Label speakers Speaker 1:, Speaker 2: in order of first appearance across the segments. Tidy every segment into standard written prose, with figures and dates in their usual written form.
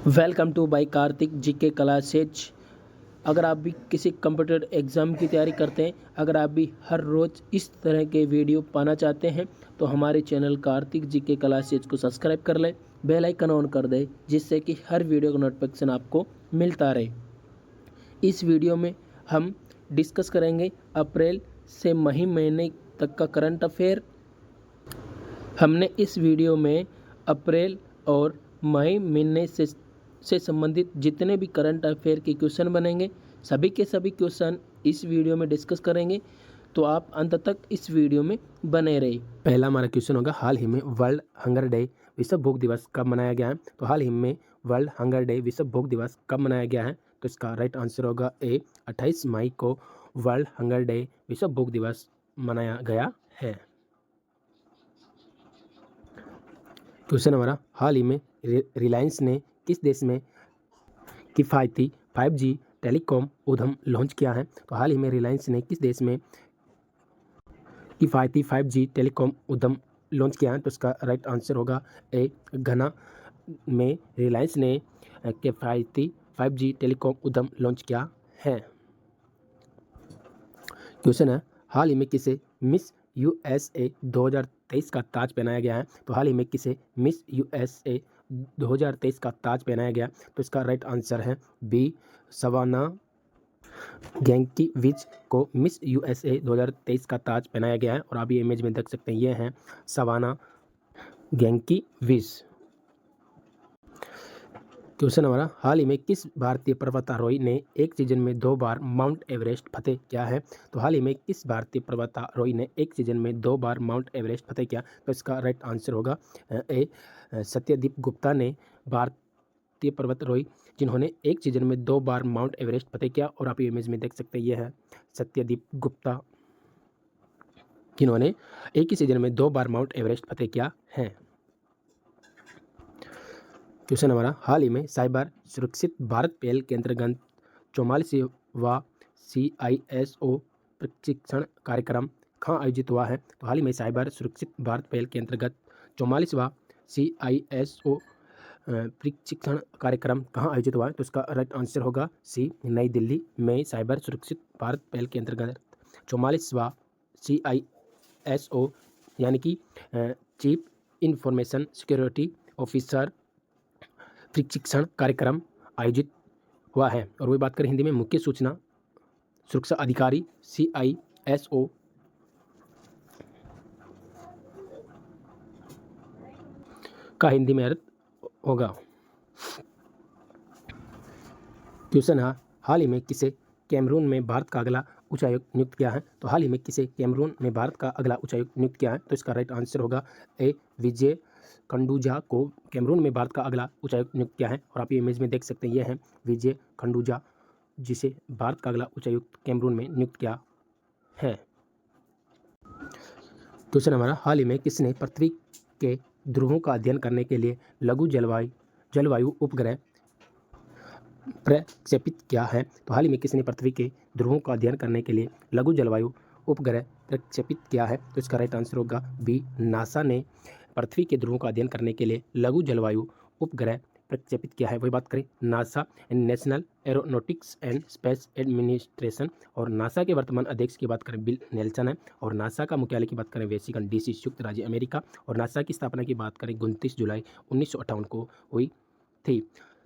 Speaker 1: Welcome two by Kartik GK classes. अगर आप भी किसी कंप्यूटर एग्ज़ाम की तैयारी करते हैं, अगर आप भी हर रोज़ इस तरह के वीडियो पाना चाहते हैं तो हमारे चैनल कार्तिक जीके क्लासेज को सब्सक्राइब कर लें, बेल आइकन ऑन कर दें, जिससे कि हर वीडियो का नोटिफिकेशन आपको मिलता रहे। इस वीडियो में हम डिस्कस करेंगे अप्रैल से मई महीने तक का करंट अफेयर। हमने इस वीडियो में अप्रैल और मई महीने से संबंधित जितने भी करंट अफेयर के क्वेश्चन बनेंगे, सभी के सभी क्वेश्चन इस वीडियो में डिस्कस करेंगे, तो आप अंत तक इस वीडियो में बने रहिए। पहला हमारा क्वेश्चन होगा, हाल ही में वर्ल्ड हंगर डे विश्व भूख दिवस कब मनाया गया है? तो हाल ही में वर्ल्ड हंगर डे विश्व भूख दिवस कब मनाया गया है? तो इसका राइट आंसर होगा ए, 28 मई को वर्ल्ड हंगर डे विश्व भूख दिवस मनाया गया है। क्वेश्चन हमारा, हाल ही में रिलायंस ने किस देश में किफ़ायती 5G टेलीकॉम उद्यम लॉन्च किया है? तो हाल ही में रिलायंस ने किस देश में किफ़ायती 5G टेलीकॉम उद्यम लॉन्च किया है? तो इसका राइट आंसर होगा ए, घना में रिलायंस ने किफ़ायती 5G टेलीकॉम उद्यम लॉन्च किया है। क्वेश्चन है, हाल ही में किसे मिस USA 2023 का ताज पहनाया गया है? तो हाल ही में किसे मिस USA 2023 का ताज पहनाया गया? तो इसका राइट आंसर है बी, सवाना गैंकीविच को मिस USA 2023 का ताज पहनाया गया है। और आप ये इमेज में देख सकते हैं, ये हैं सवाना गैंकीविच। क्वेश्चन हमारा, हाल ही में किस भारतीय पर्वतारोही ने एक सीजन में 2 बार माउंट एवरेस्ट फतेह किया है? तो हाल ही में किस भारतीय पर्वतारोही ने एक सीजन में 2 बार माउंट एवरेस्ट फतेह किया? तो इसका राइट आंसर होगा ए, सत्यदीप गुप्ता ने भारतीय पर्वतारोही जिन्होंने एक सीजन में 2 बार माउंट एवरेस्ट फतेह किया। और आप ये इमेज में देख सकते हैं, ये है सत्यदीप गुप्ता जिन्होंने एक ही सीजन में 2 बार माउंट एवरेस्ट फतेह किया है। क्वेश्चन हमारा, हाल ही में साइबर सुरक्षित भारत पहल के अंतर्गत 44वां CISO प्रशिक्षण कार्यक्रम कहाँ आयोजित हुआ है? तो हाल ही में साइबर सुरक्षित भारत पहल के अंतर्गत 44वां CISO प्रशिक्षण कार्यक्रम कहाँ आयोजित हुआ है? तो इसका राइट आंसर होगा सी, नई दिल्ली में साइबर सुरक्षित भारत पहल के अंतर्गत 44वां CISO यानी कि चीफ इंफॉर्मेशन सिक्योरिटी ऑफिसर प्रशिक्षण कार्यक्रम आयोजित हुआ है। और वही बात करें हिंदी में, मुख्य सूचना सुरक्षा अधिकारी CISO का हिंदी में अर्थ होगा। क्वेश्चन है, हाल ही में किसे कैमरून में भारत का अगला उच्चायुक्त नियुक्त किया है? तो हाल ही में किसे कैमरून में भारत का अगला उच्चायुक्त नियुक्त किया है? तो इसका राइट आंसर होगा ए, विजय खंडूजा को कैमरून में भारत का अगला उच्चायुक्त नियुक्त किया है। और आप ये इमेज में देख सकते हैं, ये हैं विजय खंडूजा जिसे भारत का अगला उच्चायुक्त कैमरून में नियुक्त किया है। क्वेश्चन हमारा, हाल ही में किसने पृथ्वी के ध्रुवों का अध्ययन करने के लिए लघु जलवायु उपग्रह प्रक्षेपित किया है? तो हाल ही में किसने पृथ्वी के ध्रुवों का अध्ययन करने के लिए लघु जलवायु उपग्रह प्रक्षेपित किया है? तो इसका राइट आंसर होगा बी, नासा ने पृथ्वी के ध्रुवों का अध्ययन करने के लिए लघु जलवायु उपग्रह प्रक्षेपित किया है। वही बात करें NASA, national aeronautics and space administration. और नासा के वर्तमान अध्यक्ष की बात करें बिल नेल्सन है। और नासा का मुख्यालय की बात करें वेसिंगटन DC, संयुक्त राज्य अमेरिका। और नासा की स्थापना की बात करें 29 जुलाई 1958 को हुई थी।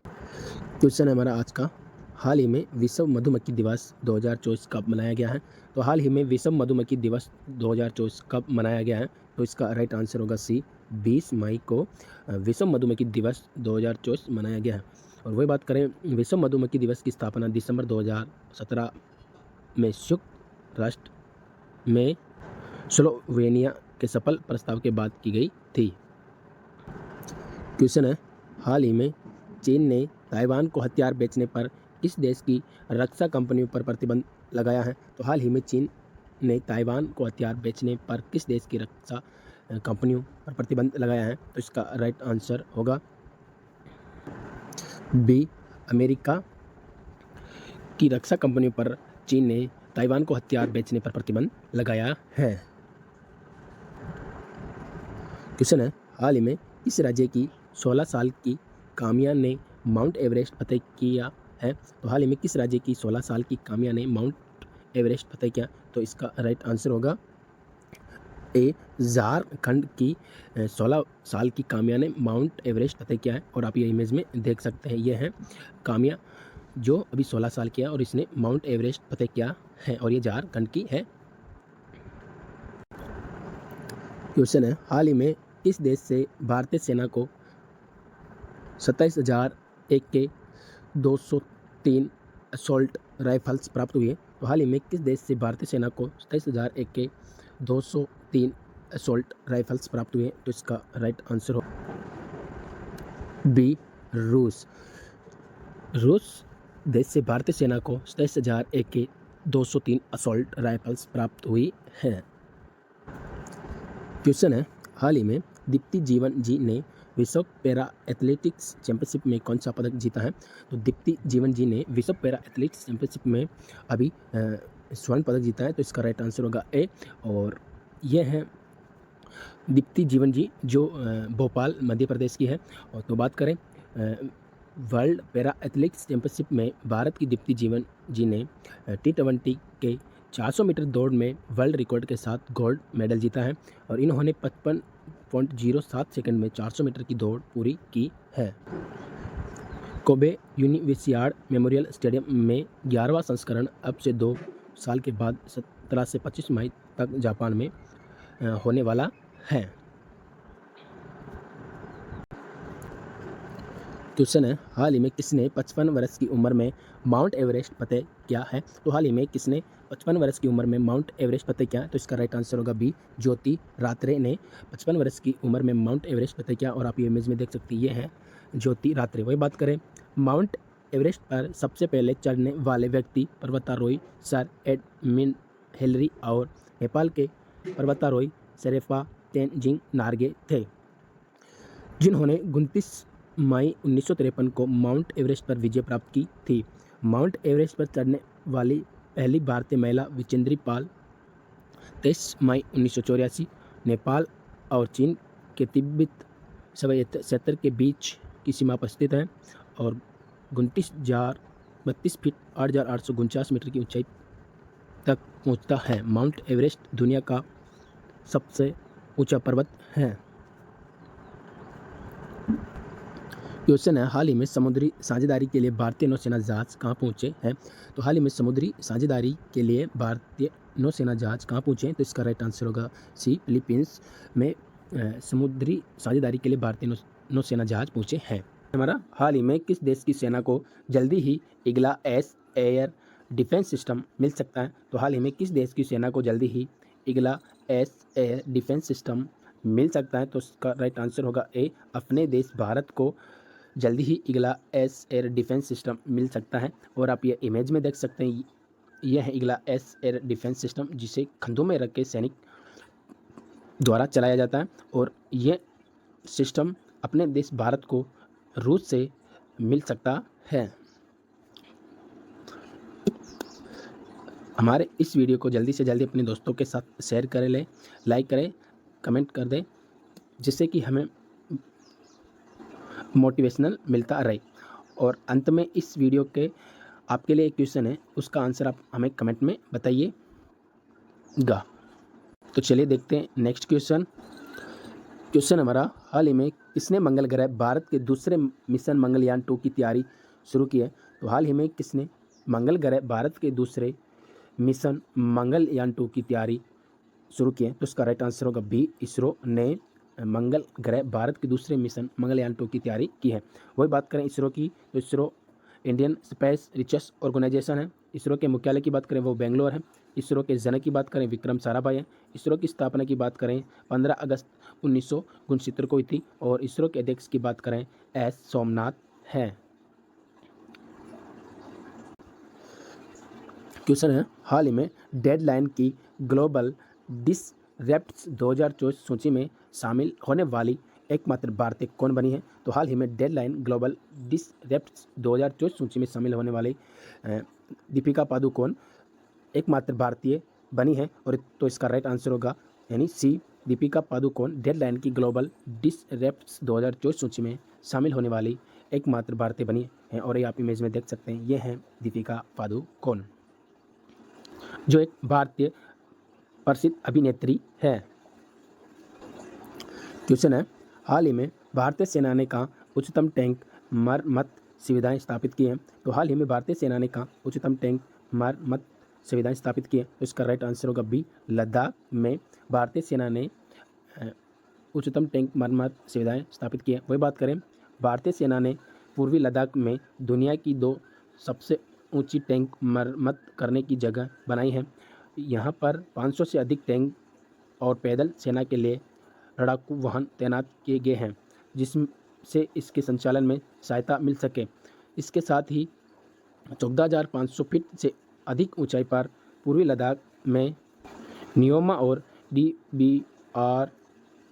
Speaker 1: क्वेश्चन है हमारा आज का, हाल ही में विश्व मधुमक्खी दिवस 2024 कब मनाया गया है? तो हाल ही में विश्व मधुमक्खी दिवस 2024 कब मनाया गया है? तो इसका राइट आंसर होगा सी, 20 मई को विश्व मधुमक्खी दिवस 2024 मनाया गया है। और वही बात करें, विश्व मधुमक्खी दिवस की स्थापना दिसंबर 2017 में संयुक्त राष्ट्र में स्लोवेनिया के सफल प्रस्ताव के बाद की गई थी। क्वेश्चन है, हाल ही में चीन ने ताइवान को हथियार बेचने पर किस देश की रक्षा कंपनियों पर प्रतिबंध लगाया है? तो हाल ही में चीन ने ताइवान को हथियार बेचने पर किस देश की रक्षा कंपनियों पर प्रतिबंध लगाया है? तो इसका राइट आंसर होगा बी, अमेरिका की रक्षा कंपनियों पर चीन ने ताइवान को हथियार बेचने पर प्रतिबंध लगाया है। क्वेश्चन है, हाल ही में इस राज्य की 16 साल की कामिया ने माउंट एवरेस्ट फतेह किया है? तो हाल ही में किस राज्य की 16 साल की काम्या ने माउंट एवरेस्ट फतेह किया? तो इसका राइट आंसर होगा ए, झारखंड की 16 साल की काम्या ने माउंट एवरेस्ट फतेह किया है। और आप ये इमेज में देख सकते हैं, ये है काम्या जो अभी 16 साल की है और इसने माउंट एवरेस्ट फतेह किया है और ये झारखंड की है। क्वेश्चन है, हाल ही में किस देश से भारतीय सेना को 27,000 AK 203 असॉल्ट राइफल्स प्राप्त हुई है? तो हाल ही में किस देश से भारतीय सेना को 27,000 AK 203 असॉल्ट राइफल्स प्राप्त हुए? तो इसका राइट आंसर हो बी, रूस। रूस देश से भारतीय सेना को 27,000 AK 203 असॉल्ट राइफल्स प्राप्त हुई है। क्वेश्चन है, हाल ही में दीप्ति जीवन जी ने विश्व पैरा एथलेटिक्स चैंपियनशिप में कौन सा पदक जीता है? तो दीप्ति जीवन जी ने विश्व पैरा एथलेटिक्स चैंपियनशिप में अभी स्वर्ण पदक जीता है। तो इसका राइट आंसर होगा ए। और यह है दीप्ति जीवन जी जो भोपाल मध्य प्रदेश की है। और तो बात करें वर्ल्ड पैरा एथलेटिक्स चैंपियनशिप में भारत की दीप्ति जीवन जी ने T20 के 400 मीटर दौड़ में वर्ल्ड रिकॉर्ड के साथ गोल्ड मेडल जीता है और इन्होंने 55.07 सेकंड में 400 मीटर की दौड़ पूरी की है। कोबे यूनिवर्सियाड मेमोरियल स्टेडियम में 11वां संस्करण अब से 2 साल के बाद 17 से 25 मई तक जापान में होने वाला है। क्वेश्चन है, हाल ही में किसने 55 वर्ष की उम्र में माउंट एवरेस्ट फतेह किया है? तो हाल ही में किसने 55 वर्ष की उम्र में माउंट एवरेस्ट फतेह किया? तो इसका राइट आंसर होगा बी, ज्योति रात्रे ने 55 वर्ष की उम्र में माउंट एवरेस्ट फतेह किया। और आप ये इमेज में देख सकते हैं, ये है ज्योति रात्रे। वही बात करें माउंट एवरेस्ट पर सबसे पहले चढ़ने वाले व्यक्ति पर्वतारोही सर एडमिन हिलरी और नेपाल के पर्वतारोही शेरपा तेनजिंग नार्गे थे, जिन्होंने 29 मई 1953 को माउंट एवरेस्ट पर विजय प्राप्त की थी। माउंट एवरेस्ट पर चढ़ने वाली पहली भारतीय महिला विजेंद्री पाल 23 मई 1984 नेपाल और चीन के तिब्बत क्षेत्र के बीच की सीमा पर स्थित है और 32 फीट 8,849 मीटर की ऊंचाई तक पहुंचता है। माउंट एवरेस्ट दुनिया का सबसे ऊंचा पर्वत है। क्वेश्चन है, हाल ही में समुद्री साझेदारी के लिए भारतीय नौसेना जहाज कहाँ पहुँचे हैं? तो हाल ही में समुद्री साझेदारी के लिए भारतीय नौसेना जहाज कहाँ पहुँचे हैं? तो इसका राइट आंसर होगा सी, फिलीपींस में समुद्री साझेदारी के लिए भारतीय नौसेना जहाज पहुँचे हैं। हमारा हाल ही में किस देश की सेना को जल्दी ही Igla S air defence system मिल सकता है? तो हाल ही में किस देश की सेना को जल्दी ही Igla S air defence system मिल सकता है? तो इसका राइट आंसर होगा ए, अपने देश भारत को जल्दी ही Igla S air defence system मिल सकता है। और आप ये इमेज में देख सकते हैं, यह है eagle S air defence system, जिसे कंधों में रख के सैनिक द्वारा चलाया जाता है और यह सिस्टम अपने देश भारत को रूस से मिल सकता है। हमारे इस वीडियो को जल्दी से जल्दी अपने दोस्तों के साथ शेयर करें, लाइक करें, कमेंट कर दें, जिससे कि हमें मोटिवेशनल मिलता रहे। और अंत में इस वीडियो के आपके लिए एक क्वेश्चन है, उसका आंसर आप हमें कमेंट में बताइएगा। तो चलिए देखते हैं नेक्स्ट क्वेश्चन। क्वेश्चन हमारा, हाल ही में किसने मंगल ग्रह भारत के दूसरे मिशन मंगलयान 2 की तैयारी शुरू की है? तो हाल ही में किसने मंगल ग्रह भारत के दूसरे मिशन मंगलयान 2 की तैयारी शुरू की है? तो इसका राइट आंसर होगा बी, इसरो ने मंगल ग्रह भारत के दूसरे मिशन मंगलयान 2 की तैयारी की है। वही बात करें इसरो की, तो ISRO Indian Space Research Organisation है। इसरो के मुख्यालय की बात करें वो बेंगलोर है। इसरो के जनक की बात करें विक्रम साराभाई है। इसरो की स्थापना की बात करें 15 अगस्त 1969 को हुई थी। और इसरो के अध्यक्ष की बात करें एस सोमनाथ है। क्वेश्चन है, हाल ही में डेडलाइन की ग्लोबल डिसरप्टर्स 2024 सूची में शामिल होने वाली एकमात्र भारतीय कौन बनी है? तो हाल ही में डेडलाइन ग्लोबल डिसरप्टर्स 2024 सूची में शामिल होने वाली दीपिका पादुकोण एकमात्र भारतीय बनी है। और तो इसका राइट आंसर होगा यानी सी, दीपिका पादुकोण डेडलाइन की ग्लोबल डिसरप्टर्स 2024 सूची में शामिल होने वाली एकमात्र भारतीय बनी हैं। और ये आप इमेज में देख सकते हैं, ये हैं दीपिका पादुकोण, जो एक भारतीय प्रसिद्ध अभिनेत्री है। क्वेश्चन है, हाल ही में भारतीय सेना ने कहा उच्चतम टैंक मरम्मत सुविधाएं स्थापित की हैं? तो हाल ही में भारतीय सेना ने कहा उच्चतम टैंक मरम्मत सुविधाएं स्थापित की हैं? तो इसका राइट आंसर होगा बी, लद्दाख में भारतीय सेना ने उच्चतम टैंक मरम्मत सुविधाएं स्थापित की है। वही बात करें, भारतीय सेना ने पूर्वी लद्दाख में दुनिया की 2 सबसे ऊंची टैंक मरम्मत करने की जगह बनाई है। यहाँ पर 500 से अधिक टैंक और पैदल सेना के लिए लड़ाकू वाहन तैनात किए गए हैं, जिससे इसके संचालन में सहायता मिल सके। इसके साथ ही 14,500 फीट से अधिक ऊंचाई पर पूर्वी लद्दाख में नियोमा और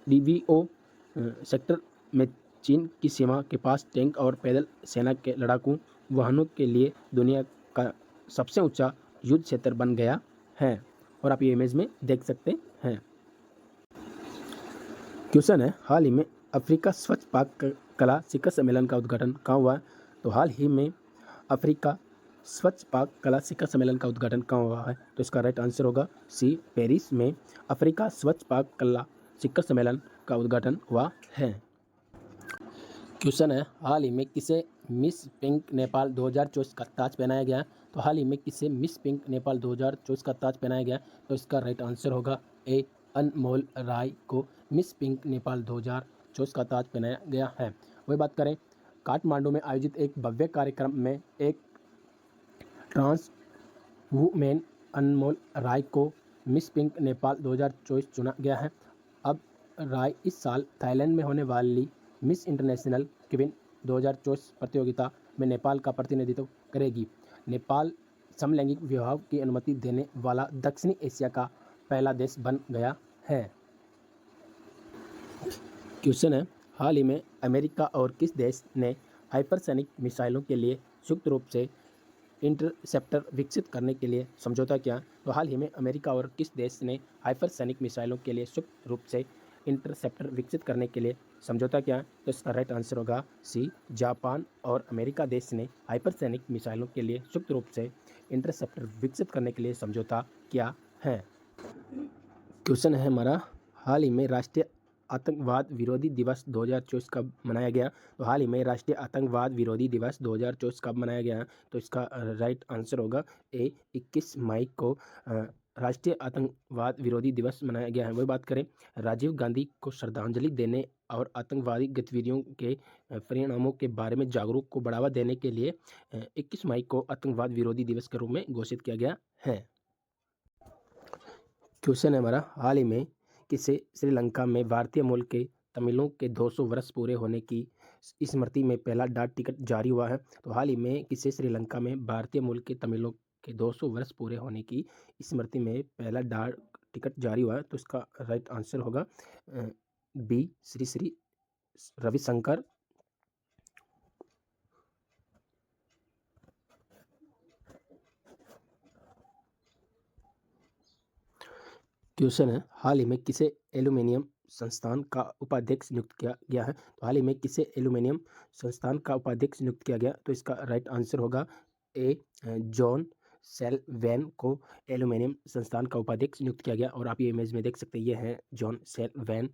Speaker 1: डीबीओ सेक्टर में चीन की सीमा के पास टैंक और पैदल सेना के लड़ाकू वाहनों के लिए दुनिया का सबसे ऊंचा युद्ध क्षेत्र बन गया है। और आप ये इमेज में देख सकते हैं। क्वेश्चन है, हाल ही में अफ्रीका स्वच्छ पाक कला शिखर सम्मेलन का उद्घाटन कहाँ हुआ है? तो हाल ही में अफ्रीका स्वच्छ पाक कला शिखर सम्मेलन का उद्घाटन कहाँ हुआ है? तो इसका राइट आंसर होगा सी, पेरिस में अफ्रीका स्वच्छ पाक कला शिखर सम्मेलन का उद्घाटन हुआ है। क्वेश्चन है, हाल ही में किसे मिस पिंक नेपाल 2024 का ताज पहनाया गया? तो हाल ही में किसे मिस पिंक नेपाल 2024 का ताज पहनाया गया? तो इसका राइट आंसर होगा ए, अनमोल राय को मिस पिंक नेपाल 2024 का ताज पहनाया गया है। वही बात करें, काठमांडू में आयोजित एक भव्य कार्यक्रम में एक ट्रांस वुमेन अनमोल राय को मिस पिंक नेपाल 2024 चुना गया है। अब राय इस साल थाईलैंड में होने वाली मिस इंटरनेशनल क्वीन 2024 प्रतियोगिता में नेपाल का प्रतिनिधित्व करेगी। नेपाल समलैंगिक विवाह की अनुमति देने वाला दक्षिणी एशिया का पहला देश बन गया है। क्वेश्चन है, हाल ही में अमेरिका और किस देश ने हाइपरसोनिक मिसाइलों के लिए संयुक्त रूप से इंटरसेप्टर विकसित करने के लिए समझौता किया? तो हाल ही में अमेरिका और किस देश ने हाइपरसोनिक मिसाइलों के लिए संयुक्त रूप से इंटरसेप्टर विकसित करने के लिए समझौता किया? तो इसका राइट आंसर होगा सी, जापान और अमेरिका देश ने हाइपरसोनिक मिसाइलों के लिए संयुक्त रूप से इंटरसेप्टर विकसित करने के लिए समझौता किया है। क्वेश्चन है हमारा, हाल ही में राष्ट्रीय आतंकवाद विरोधी दिवस 2024 कब मनाया गया? तो हाल ही में राष्ट्रीय आतंकवाद विरोधी दिवस 2024 कब मनाया गया? तो इसका राइट आंसर होगा ए, 21 मई को राष्ट्रीय आतंकवाद विरोधी दिवस मनाया गया है। वही बात करें, राजीव गांधी को श्रद्धांजलि देने और आतंकवादी गतिविधियों के परिणामों के बारे में जागरूक को बढ़ावा देने के लिए 21 मई को आतंकवाद विरोधी दिवस के रूप में घोषित किया गया है। क्वेश्चन है हमारा, हाल ही में किसे श्रीलंका में भारतीय मूल के तमिलों के 200 वर्ष पूरे होने की स्मृति में पहला डाक टिकट जारी हुआ है? तो हाल ही में किसे श्रीलंका में भारतीय मूल के तमिलों के 200 वर्ष पूरे होने की स्मृति में पहला डाक टिकट जारी हुआ है? तो इसका राइट आंसर होगा बी, श्री श्री रविशंकर। क्वेश्चन है, हाल ही में किसे एल्यूमिनियम संस्थान का उपाध्यक्ष नियुक्त किया गया है? तो हाल ही में किसे एल्यूमिनियम संस्थान का उपाध्यक्ष नियुक्त किया गया? तो इसका राइट आंसर होगा ए, जॉन सेल्वेन को एल्यूमिनियम संस्थान का उपाध्यक्ष नियुक्त किया गया। और आप ये इमेज में देख सकते हैं, ये हैं जॉन सेल्वेन,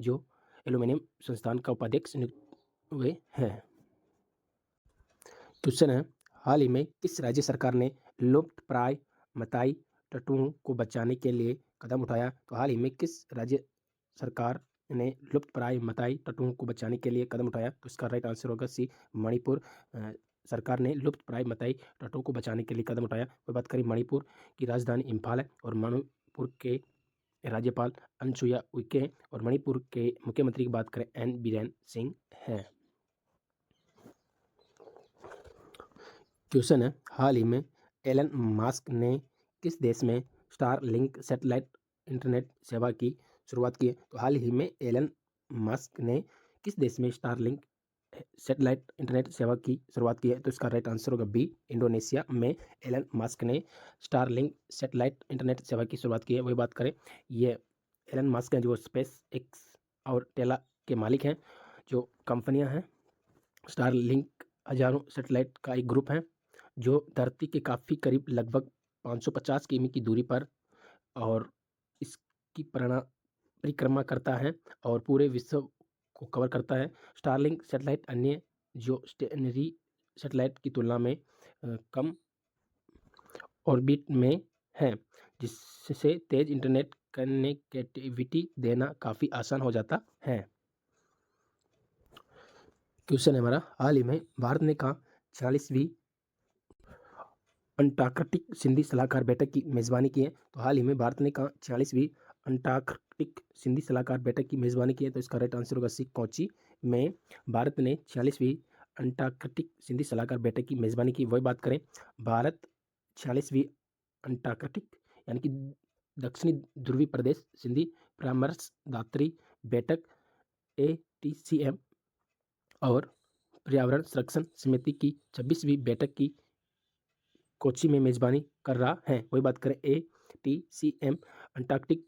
Speaker 1: जो एल्यूमिनियम संस्थान का उपाध्यक्ष नियुक्त हुए हैं। क्वेश्चन है, हाल ही में किस राज्य सरकार ने लुप्तप्राय मताई टट्टुओं को बचाने के लिए कदम उठाया? तो हाल ही में किस राज्य सरकार ने लुप्तप्राय मताई टट्टुओं को बचाने के लिए कदम उठाया? तो इसका राइट आंसर होगा सी, मणिपुर सरकार ने लुप्तप्राय मताई टट्टुओं को बचाने के लिए कदम उठाया। वह बात करें, मणिपुर की राजधानी इम्फाल है और मणिपुर के राज्यपाल अनसुया उइके हैं और मणिपुर के मुख्यमंत्री की बात करें एन बीरेन सिंह हैं। क्वेश्चन है, हाल ही में एलन मस्क ने किस देश में स्टारलिंक सैटेलाइट इंटरनेट सेवा की शुरुआत की है? तो हाल ही में एलन मस्क ने किस देश में स्टारलिंक सैटेलाइट इंटरनेट सेवा की शुरुआत की है? तो इसका राइट आंसर होगा बी, इंडोनेशिया में एलन मस्क ने स्टारलिंक सैटेलाइट इंटरनेट सेवा की शुरुआत की है। वही बात करें, ये एलन मस्क हैं जो स्पेस एक्स और टेला के मालिक हैं, जो कंपनियां हैं स्टारलिंक हजारों सैटेलाइट का एक ग्रुप है जो धरती के काफ़ी करीब लगभग 550 किमी की दूरी पर और इसकी परिक्रमा करता है और पूरे विश्व को कवर करता है। स्टारलिंक सैटेलाइट अन्य जो स्टेशनरी सैटेलाइट की तुलना में कम ऑर्बिट में है, जिससे तेज इंटरनेट कनेक्टिविटी देना काफ़ी आसान हो जाता है। क्वेश्चन है हमारा, हाल ही में भारत ने कहा 46वीं अंटार्कटिक संधि सलाहकार बैठक की मेजबानी की है। तो हाल ही में भारत ने कहा 46वीं अंटार्कटिक संधि सलाहकार बैठक की मेजबानी की है। तो इसका राइट आंसर होगा सी, कोची में भारत ने 46वीं अंटार्कटिक संधि सलाहकार बैठक की मेजबानी की। वही बात करें, भारत 46वीं अंटार्कटिक यानी कि दक्षिणी ध्रुवीय प्रदेश संधि परामर्शदात्री बैठक ATCM और पर्यावरण संरक्षण समिति की 26वीं बैठक की कोची में मेजबानी कर रहा है। वही बात करें, ATCM Antarctic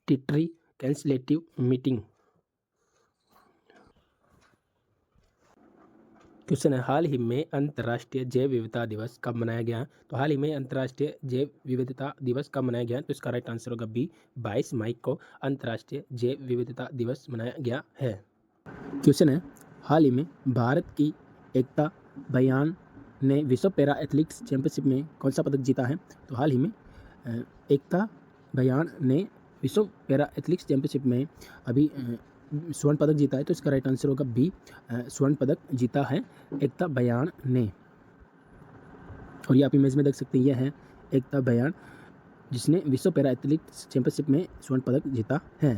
Speaker 1: territory consultative meeting. Question है, हाल ही में अंतर्राष्ट्रीय जैव विविधता दिवस कब मनाया गया है? तो हाल ही में अंतर्राष्ट्रीय जैव विविधता दिवस कब मनाया गया है? तो इसका राइट आंसर होगा बी, 22 मई को अंतर्राष्ट्रीय जैव विविधता दिवस मनाया गया है। क्वेश्चन है, हाल ही में भारत की एकता बयान ने विश्व पैरा एथलेटिक्स चैंपियनशिप में कौन सा पदक जीता है? तो हाल ही में एकता बयान ने विश्व पैरा एथलेटिक्स चैंपियनशिप में अभी स्वर्ण पदक जीता है। तो इसका राइट आंसर होगा बी, स्वर्ण पदक जीता है एकता बयान ने। और ये आप इमेज में देख सकते हैं, यह है एकता बयान जिसने विश्व पैरा एथलेटिक्स चैंपियनशिप में स्वर्ण पदक जीता है।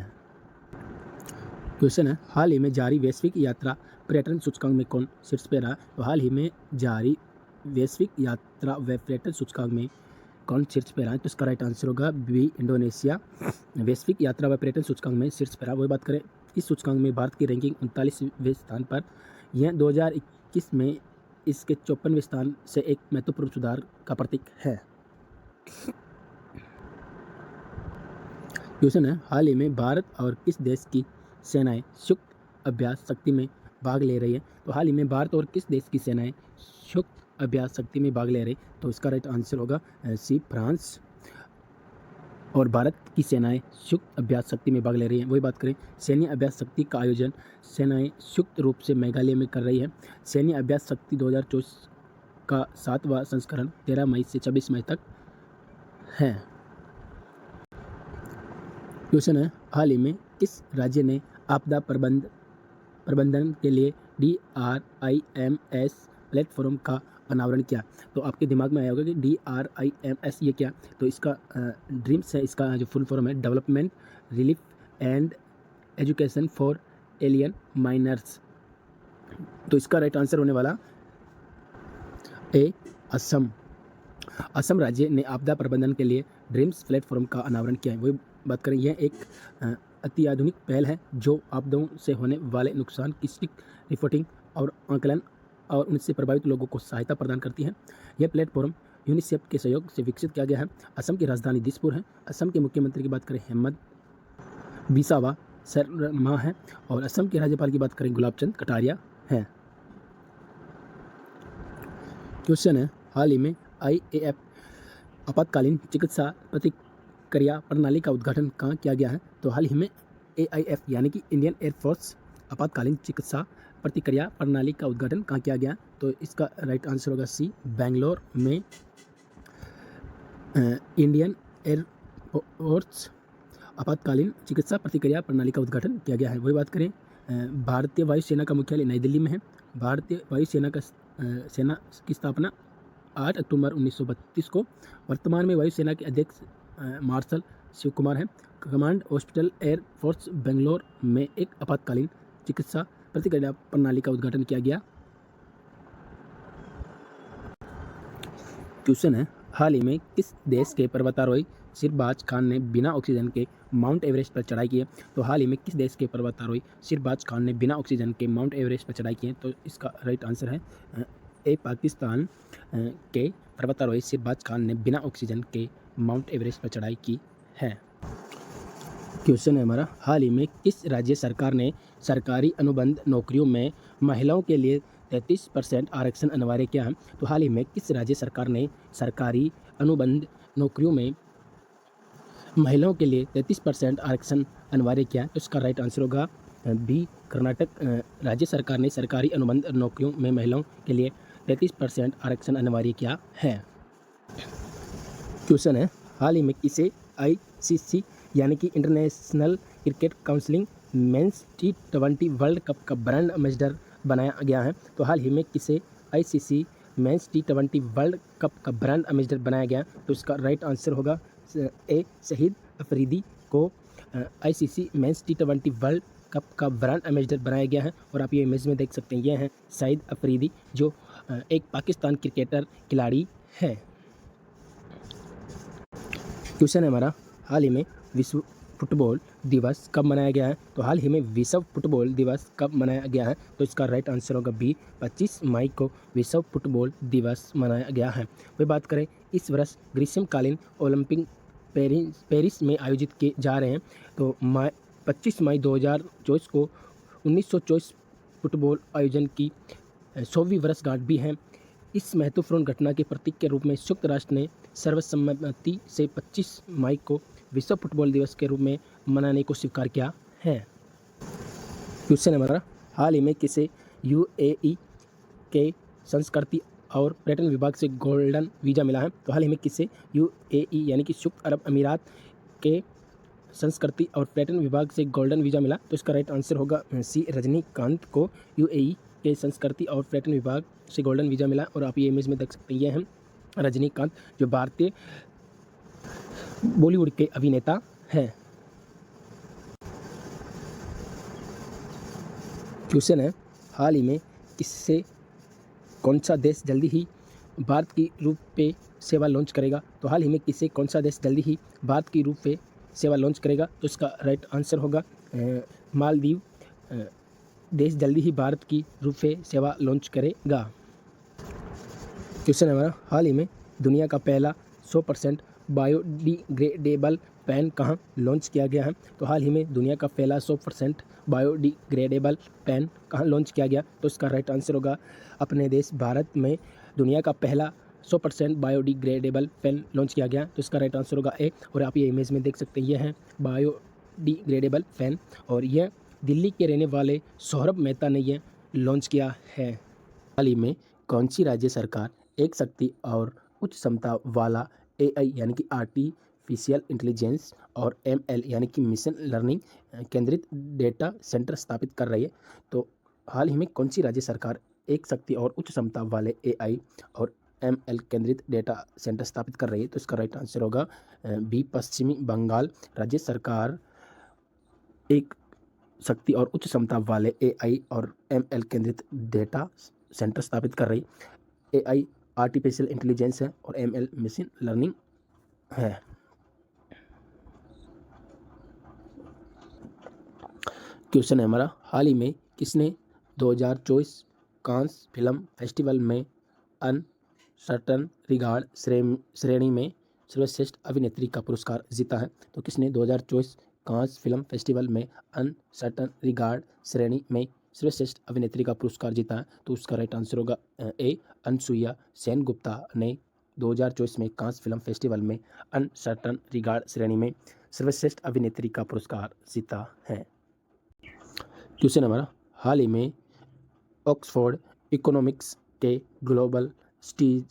Speaker 1: क्वेश्चन है, हाल ही में जारी वैश्विक यात्रा पर्यटन सूचकांक में कौन शीर्ष पे रहा? तो हाल ही में जारी वैश्विक यात्रा व पर्यटन सूचकांक में कौन शीर्ष पे रहा है? तो इसका राइट आंसर होगा बी, इंडोनेशिया वैश्विक यात्रा व पर्यटन सूचकांक में शीर्ष पे रहा। वही बात करें, इस सूचकांक में भारत की रैंकिंग 39वें स्थान पर। यह 2021 में इसके 54वें स्थान से एक महत्वपूर्ण सुधार का प्रतीक है। क्वेश्चन है, हाल ही में भारत और किस देश की सेनाएं संयुक्त अभ्यास शक्ति में भाग ले रही है? तो हाल ही में भारत और किस देश की सेनाएं संयुक्त अभ्यास शक्ति में भाग ले रही? तो इसका राइट आंसर होगा सी, फ्रांस। और भारत की सेनाएं संयुक्त अभ्यास शक्ति में भाग ले रही हैं। वही बात करें, सैन्य अभ्यास शक्ति का आयोजन सेनाएं संयुक्त रूप से मेघालय में कर रही है। सैन्य अभ्यास शक्ति 2024 का 7वां संस्करण 13 मई से 26 मई तक है। क्वेश्चन है, हाल ही में किस राज्य ने आपदा प्रबंधन के लिए DRIMS प्लेटफॉर्म का अनावरण किया? तो आपके दिमाग में आया होगा कि DRIMS ये क्या? तो इसका ड्रीम्स है, इसका जो फुल फॉर्म है development relief and education for alien minors. तो इसका राइट आंसर होने वाला ए, असम। असम राज्य ने आपदा प्रबंधन के लिए ड्रीम्स प्लेटफॉर्म का अनावरण किया है। वही बात करें, यह एक अत्याधुनिक पहल है जो आपदाओं से होने वाले नुकसान की सटीक रिपोर्टिंग और आकलन और उनसे प्रभावित लोगों को सहायता प्रदान करती है। यह प्लेटफॉर्म यूनिसेफ के सहयोग से विकसित किया गया है। असम की राजधानी दिसपुर है। असम के मुख्यमंत्री की बात करें हेमंत बिस्वा शर्मा है और असम के राज्यपाल की बात करें गुलाब चंद कटारिया है। क्वेश्चन है, हाल ही में IAF आपातकालीन चिकित्सा प्रतिक्रिया प्रणाली का उद्घाटन कहाँ किया गया है? तो हाल ही में AIF यानी कि इंडियन एयरफोर्स आपातकालीन चिकित्सा प्रतिक्रिया प्रणाली का उद्घाटन कहाँ किया गया? तो इसका राइट आंसर होगा सी, बेंगलोर में इंडियन एयरफोर्स आपातकालीन चिकित्सा प्रतिक्रिया प्रणाली का उद्घाटन किया गया है। वही बात करें, भारतीय वायुसेना का मुख्यालय नई दिल्ली में है। भारतीय वायुसेना का सेना की स्थापना 8 अक्टूबर 1932 को। वर्तमान में वायुसेना के अध्यक्ष मार्शल शिव कुमार हैं। Command hospital air force Bangalore में एक आपातकालीन चिकित्सा प्रतिक्रिया प्रणाली का उद्घाटन किया गया। क्वेश्चन है, हाल ही में किस देश के पर्वतारोही सिरबाज खान ने बिना ऑक्सीजन के माउंट एवरेस्ट पर चढ़ाई की है? तो हाल ही में किस देश के पर्वतारोही सिरबाज खान ने बिना ऑक्सीजन के माउंट एवरेस्ट पर चढ़ाई की है? तो इसका राइट आंसर है ए, पाकिस्तान के पर्वतारोही सिरबाज खान ने बिना ऑक्सीजन के माउंट एवरेस्ट पर चढ़ाई की है। क्वेश्चन है हमारा, हाल ही में किस राज्य सरकार ने सरकारी अनुबंध नौकरियों में महिलाओं के लिए 33% आरक्षण अनिवार्य किया है? तो हाल ही में किस राज्य सरकार ने सरकारी अनुबंध नौकरियों में महिलाओं के लिए 33% आरक्षण अनिवार्य किया है? तो इसका राइट आंसर होगा बी, कर्नाटक राज्य सरकार ने सरकारी अनुबंध नौकरियों में महिलाओं के लिए 33% आरक्षण अनिवार्य किया है। क्वेश्चन है, हाल ही में किसे आईसीसी यानी कि International Cricket Council men's T20 World Cup का ब्रांड एम्बेसडर बनाया गया है? तो हाल ही में किसे ICC men's T20 World Cup का ब्रांड एम्बेसडर बनाया गया? तो इसका राइट आंसर होगा ए, शहीद अफरीदी को ICC men's T20 World Cup का ब्रांड एम्बेसडर बनाया गया है। और आप ये इमेज में देख सकते हैं, ये हैं शहीद अफरीदी जो एक पाकिस्तान क्रिकेटर खिलाड़ी है। क्वेश्चन है हमारा, हाल ही में विश्व फुटबॉल दिवस कब मनाया गया है? तो हाल ही में विश्व फुटबॉल दिवस कब मनाया गया है? तो इसका राइट आंसर होगा बी, 25 मई को विश्व फुटबॉल दिवस मनाया गया है। वही बात करें, इस वर्ष ग्रीष्मकालीन ओलंपिक पेरिस में आयोजित किए जा रहे हैं। तो 25 मई 2024 को 1924 फुटबॉल आयोजन की 100वीं वर्षगांठ भी है। इस महत्वपूर्ण घटना के प्रतीक के रूप में संयुक्त राष्ट्र ने सर्वसम्मति से 25 मई को विश्व फुटबॉल दिवस के रूप में मनाने को स्वीकार किया है। क्वेश्चन हमारा, हाल ही में किसे यूएई के संस्कृति और पर्यटन विभाग से गोल्डन वीज़ा मिला है? तो हाल ही में किसे यूएई यानी कि संयुक्त अरब अमीरात के संस्कृति और पर्यटन विभाग से गोल्डन वीज़ा मिला? तो इसका राइट आंसर होगा सी, रजनीकांत को यूएई के संस्कृति और पर्यटन विभाग से गोल्डन वीज़ा मिला। और आप ये इमेज में देख सकते हैं, ये हैं रजनीकांत जो भारतीय बॉलीवुड के अभिनेता हैं। क्वेश्चन है, हाल ही में किससे कौन सा देश जल्दी ही भारत की रूपे सेवा लॉन्च करेगा? तो हाल ही में किसे कौन सा देश जल्दी ही भारत की रूपे सेवा लॉन्च करेगा? तो इसका राइट आंसर होगा मालदीव देश जल्दी ही भारत की रूपे सेवा लॉन्च करेगा। क्वेश्चन है हमारा, हाल ही में दुनिया का पहला 100% बायोडिग्रेडेबल पेन कहाँ लॉन्च किया गया है? तो हाल ही में दुनिया का पहला 100% बायोडिग्रेडेबल पेन कहाँ लॉन्च किया गया? तो इसका राइट आंसर होगा अपने देश भारत में दुनिया का पहला 100% बायोडिग्रेडेबल पेन लॉन्च किया गया। तो इसका राइट आंसर होगा ए। और आप ये इमेज में देख सकते हैं, ये है बायोडिग्रेडेबल पेन और यह दिल्ली के रहने वाले सौरभ मेहता ने यह लॉन्च किया है। हाल ही में कौन सी राज्य सरकार एक शक्ति और उच्च क्षमता वाला एआई यानी कि आर्टिफिशियल इंटेलिजेंस और एमएल यानी कि मिशन लर्निंग केंद्रित डेटा सेंटर स्थापित कर रही है? तो हाल ही में कौन सी राज्य सरकार एक शक्ति और उच्च क्षमता वाले एआई और एमएल केंद्रित डेटा सेंटर स्थापित कर रही है? तो इसका राइट आंसर होगा बी, पश्चिमी बंगाल राज्य सरकार एक शक्ति और उच्च क्षमता वाले एआई और एमएल केंद्रित डेटा सेंटर स्थापित कर रही। एआई आर्टिफिशियल इंटेलिजेंस है और एमएल मशीन लर्निंग है। क्वेश्चन है हमारा, हाल ही में किसने 2024 कांस फिल्म फेस्टिवल में अनसर्टन रिगार्ड श्रेणी में सर्वश्रेष्ठ अभिनेत्री का पुरस्कार जीता है? तो किसने 2024 कांस फिल्म फेस्टिवल में अनसर्टन रिगार्ड श्रेणी में सर्वश्रेष्ठ अभिनेत्री का पुरस्कार जीता है? तो उसका राइट आंसर होगा ए, अनसुईया सेनगुप्ता ने 2024 में कांस फिल्म फेस्टिवल में अनसर्टन रिगार्ड श्रेणी में सर्वश्रेष्ठ अभिनेत्री का पुरस्कार जीता है। क्वेश्चन हमारा, हाल ही में ऑक्सफोर्ड इकोनॉमिक्स के ग्लोबल स्टीज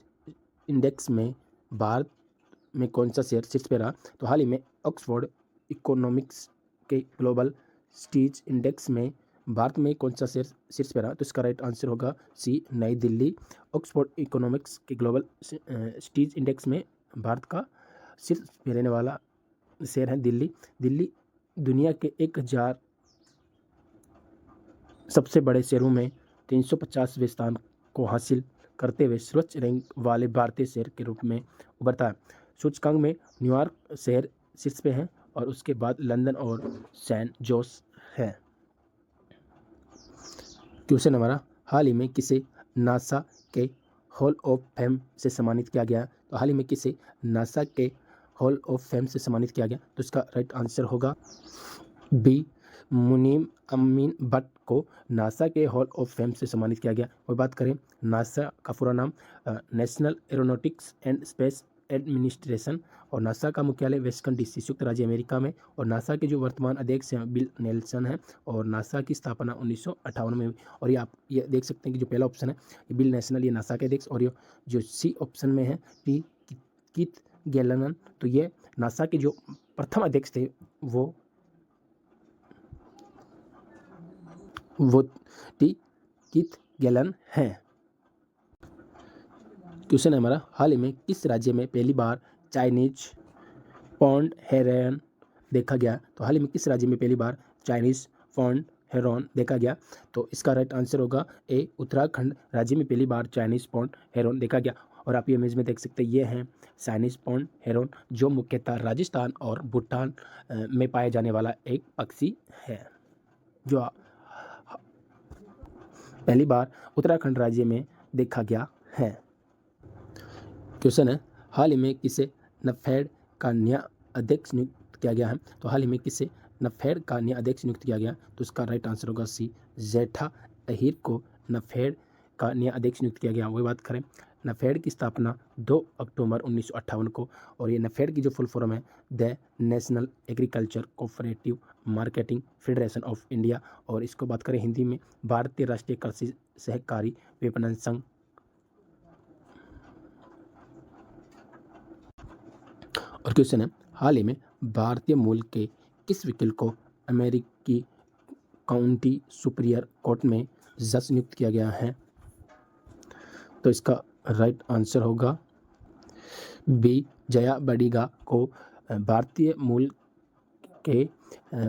Speaker 1: इंडेक्स में भारत में कौन सा शेयर शीर्ष पे रहा? तो हाल ही में ऑक्सफोर्ड इकोनॉमिक्स के ग्लोबल स्टीज इंडेक्स में भारत में कौन सा शेयर शीर्ष पे रहा? तो इसका राइट आंसर होगा सी, नई दिल्ली। ऑक्सफोर्ड इकोनॉमिक्स के ग्लोबल स्टीज इंडेक्स में भारत का शीर्ष पे रहने वाला शेयर है दिल्ली। दिल्ली दुनिया के 1000 सबसे बड़े शेयरों में 350वें स्थान को हासिल करते हुए सर्वोच्च रैंक वाले भारतीय शेयर के रूप में उभरता है। सूचकांक में न्यूयॉर्क शेयर शीर्ष पे है और उसके बाद लंदन और सैन जोस है। क्वेश्चन हमारा, हाल ही में किसे नासा के हॉल ऑफ फेम से सम्मानित किया गया? तो हाल ही में किसे नासा के हॉल ऑफ फेम से सम्मानित किया गया? तो इसका राइट आंसर होगा बी, मुनीम अमीन भट्ट को नासा के हॉल ऑफ फेम से सम्मानित किया गया। और बात करें नासा का पूरा नाम national aeronautics and space administration, और नासा का मुख्यालय वेस्टर्न डीसी संयुक्त राज्य अमेरिका में, और नासा के जो वर्तमान अध्यक्ष हैं बिल नेल्सन हैं, और नासा की स्थापना 1958 में हुई। और ये आप ये देख सकते हैं कि जो पहला ऑप्शन है ये बिल नेल्सन, ये नासा के अध्यक्ष, और ये जो सी ऑप्शन में है टी कीथ गैलन, तो ये नासा के जो प्रथम अध्यक्ष थे वो टी कीथ गैलन हैं। क्वेश्चन है हमारा, हाल ही में किस राज्य में पहली बार चाइनीज पॉन्ड हेरन देखा गया? तो हाल ही में किस राज्य में पहली बार चाइनीज पॉन्ड हेरन देखा गया? तो इसका राइट आंसर होगा ए, उत्तराखंड राज्य में पहली बार चाइनीज पॉन्ड हेरन देखा गया। और आप ये इमेज में देख सकते हैं, ये हैं चाइनीज पॉन्ड हेरन, जो मुख्यतः राजस्थान और भूटान में पाया जाने वाला एक पक्षी है, जो पहली बार उत्तराखंड राज्य में देखा गया है। क्वेश्चन है, हाल ही में किसे नफेड का नया अध्यक्ष नियुक्त किया गया है? तो हाल ही में किसे नफेड का नया अध्यक्ष नियुक्त किया गया? तो इसका राइट आंसर होगा सी, जेठा अहीर को नफेड का नया अध्यक्ष नियुक्त किया गया। वही बात करें, नफेड की स्थापना 2 अक्टूबर 1958 को, और ये नफेड की जो फुल फॉर्म है the national agriculture cooperative marketing federation of India, और इसको बात करें हिंदी में भारतीय राष्ट्रीय कृषि सहकारी विपणन संघ। और क्वेश्चन है, हाल ही में भारतीय मूल के किस वकील को अमेरिकी काउंटी सुपीरियर कोर्ट में जज नियुक्त किया गया है? तो इसका राइट आंसर होगा बी, जया बडिगा को भारतीय मूल के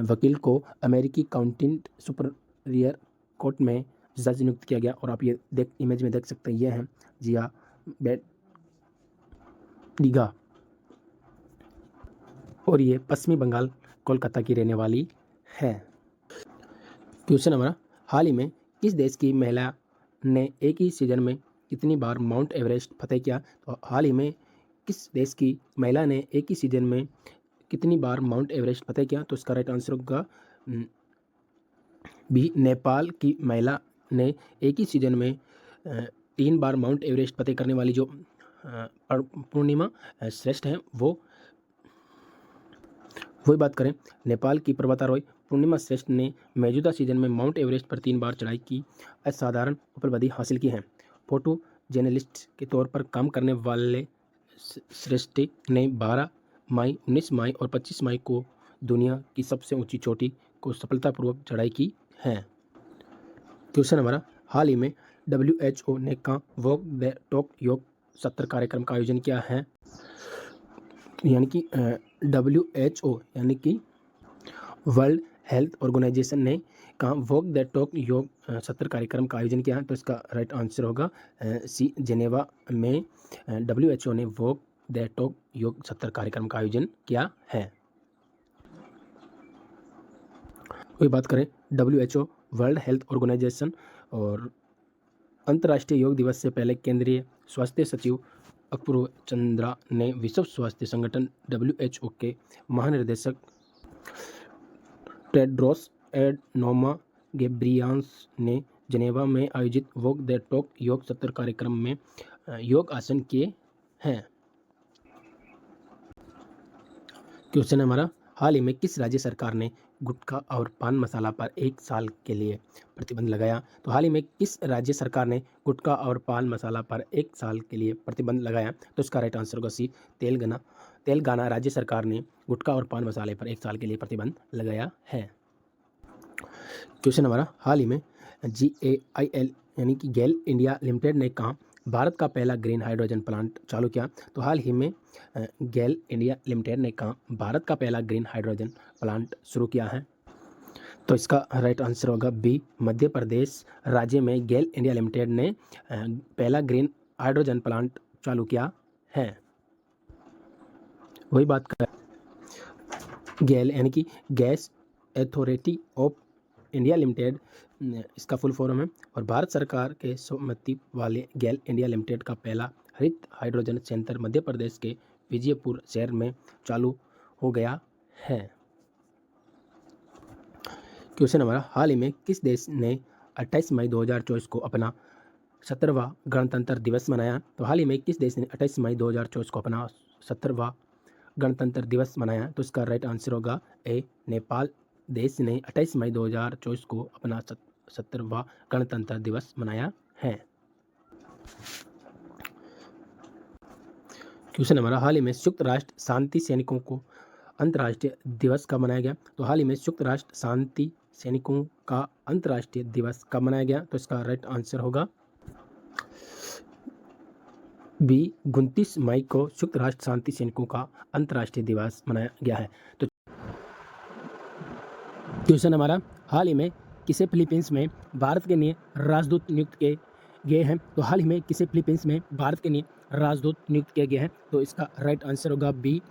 Speaker 1: वकील को अमेरिकी काउंटी सुपीरियर कोर्ट में जज नियुक्त किया गया। और आप ये इमेज में देख सकते हैं, ये हैं जया बडिगा, और ये पश्चिमी बंगाल कोलकाता की रहने वाली है। क्वेश्चन हमारा, हाल ही में किस देश की महिला ने एक ही सीजन में कितनी बार माउंट एवरेस्ट फतेह किया? तो हाल ही में किस देश की महिला ने एक ही सीजन में कितनी बार माउंट एवरेस्ट फतेह किया? तो इसका राइट आंसर होगा बी, नेपाल की महिला ने एक ही सीजन में 3 बार माउंट एवरेस्ट फतेह करने वाली जो पूर्णिमा श्रेष्ठ हैं वही बात करें, नेपाल की पर्वतारोही पूर्णिमा श्रेष्ठ ने मौजूदा सीजन में माउंट एवरेस्ट पर 3 बार चढ़ाई की असाधारण उपलब्धि हासिल की है। फोटो जर्नलिस्ट के तौर पर काम करने वाले श्रेष्ठ ने 12 मई, 19 मई और 25 मई को दुनिया की सबसे ऊंची चोटी को सफलतापूर्वक चढ़ाई की है। क्वेश्चन हमारा, हाल ही में WHO ने कहा वॉक द टॉक योग 70 कार्यक्रम का आयोजन किया है? यानी कि WHO यानी कि वर्ल्ड हेल्थ ऑर्गेनाइजेशन ने कहा वॉक द टॉक योग 70 कार्यक्रम का आयोजन किया है। तो इसका राइट आंसर होगा सी, जेनेवा में WHO ने वॉक द टॉक योग 70 कार्यक्रम का आयोजन किया है। कोई बात करें WHO वर्ल्ड हेल्थ ऑर्गेनाइजेशन, और अंतर्राष्ट्रीय योग दिवस से पहले केंद्रीय स्वास्थ्य सचिव अपूर्व चंद्रा ने विश्व स्वास्थ्य संगठन WHO के महानिदेशक टेड्रोस एडनोमा गेब्रियांस ने जेनेवा में आयोजित वॉक द टॉक योग 70 कार्यक्रम में योग आसन किए हैं। क्वेश्चन है हमारा, हाल ही में किस राज्य सरकार ने गुटखा और पान मसाला पर 1 साल के लिए प्रतिबंध लगाया? तो हाल ही में किस राज्य सरकार ने गुटखा और पान मसाला पर 1 साल के लिए प्रतिबंध लगाया? तो इसका राइट आंसर होगा सी, तेलंगाना राज्य सरकार ने गुटखा और पान मसाले पर 1 साल के लिए प्रतिबंध लगाया है। क्वेश्चन हमारा, हाल ही में GAIL यानी कि गेल इंडिया लिमिटेड ने कहा भारत का पहला ग्रीन हाइड्रोजन प्लांट चालू किया? तो हाल ही में गेल इंडिया लिमिटेड ने कहा भारत का पहला ग्रीन हाइड्रोजन प्लांट शुरू किया है? तो इसका राइट आंसर होगा बी, मध्य प्रदेश राज्य में गेल इंडिया लिमिटेड ने पहला ग्रीन हाइड्रोजन प्लांट चालू किया है। वही बात कर गेल यानी कि gas authority of India limited, इसका फुल फॉर्म है, और भारत सरकार के सहमति वाले गेल इंडिया लिमिटेड का पहला हरित हाइड्रोजन संयंत्र मध्य प्रदेश के विजयपुर शहर में चालू हो गया है। क्वेश्चन हमारा, हाल ही में किस देश ने 28 मई 2024 को अपना 17वां गणतंत्र दिवस मनाया? तो हाल ही में किस देश ने 28 मई 2024 को अपना 17वां गणतंत्र दिवस मनाया? तो इसका राइट आंसर होगा ए, नेपाल देश ने 28 मई 2024 को अपना 17वां गणतंत्र दिवस मनाया है। क्वेश्चन हमारा, हाल ही में संयुक्त राष्ट्र शांति सैनिकों को अंतर्राष्ट्रीय दिवस कब मनाया गया? तो हाल ही में संयुक्त राष्ट्र शांति सैनिकों का अंतर्राष्ट्रीय दिवस कब मनाया गया? तो इसका राइट आंसर होगा बी, 29 मई को संयुक्त राष्ट्र शांति सैनिकों का अंतर्राष्ट्रीय दिवस मनाया गया है। तो क्वेश्चन हमारा, हाल ही में किसे फिलीपींस में भारत के लिए राजदूत नियुक्त किए गए हैं? तो हाल ही में किसे फिलीपींस में भारत के लिए राजदूत नियुक्त किए गए हैं? तो इसका राइट आंसर होगा बी,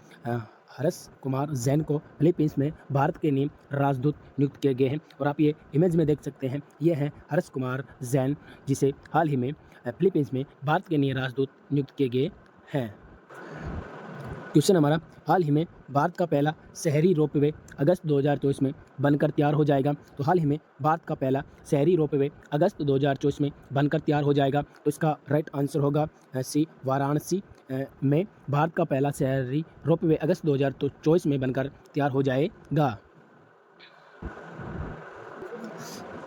Speaker 1: हर्ष कुमार जैन को फिलीपींस में भारत के लिए राजदूत नियुक्त किए गए हैं। और आप ये इमेज में देख सकते हैं, ये है हर्ष कुमार जैन, जिसे हाल ही में फिलीपींस में भारत के लिए राजदूत नियुक्त किए गए हैं। क्वेश्चन हमारा, हाल ही में भारत का पहला शहरी रोपवे अगस्त 2024 में बनकर तैयार हो जाएगा। तो हाल ही में भारत का पहला शहरी रोपवे अगस्त 2024 में बनकर तैयार हो जाएगा। तो इसका राइट आंसर होगा सी, वाराणसी में भारत का पहला शहरी रोपवे अगस्त 2024 में बनकर तैयार हो जाएगा।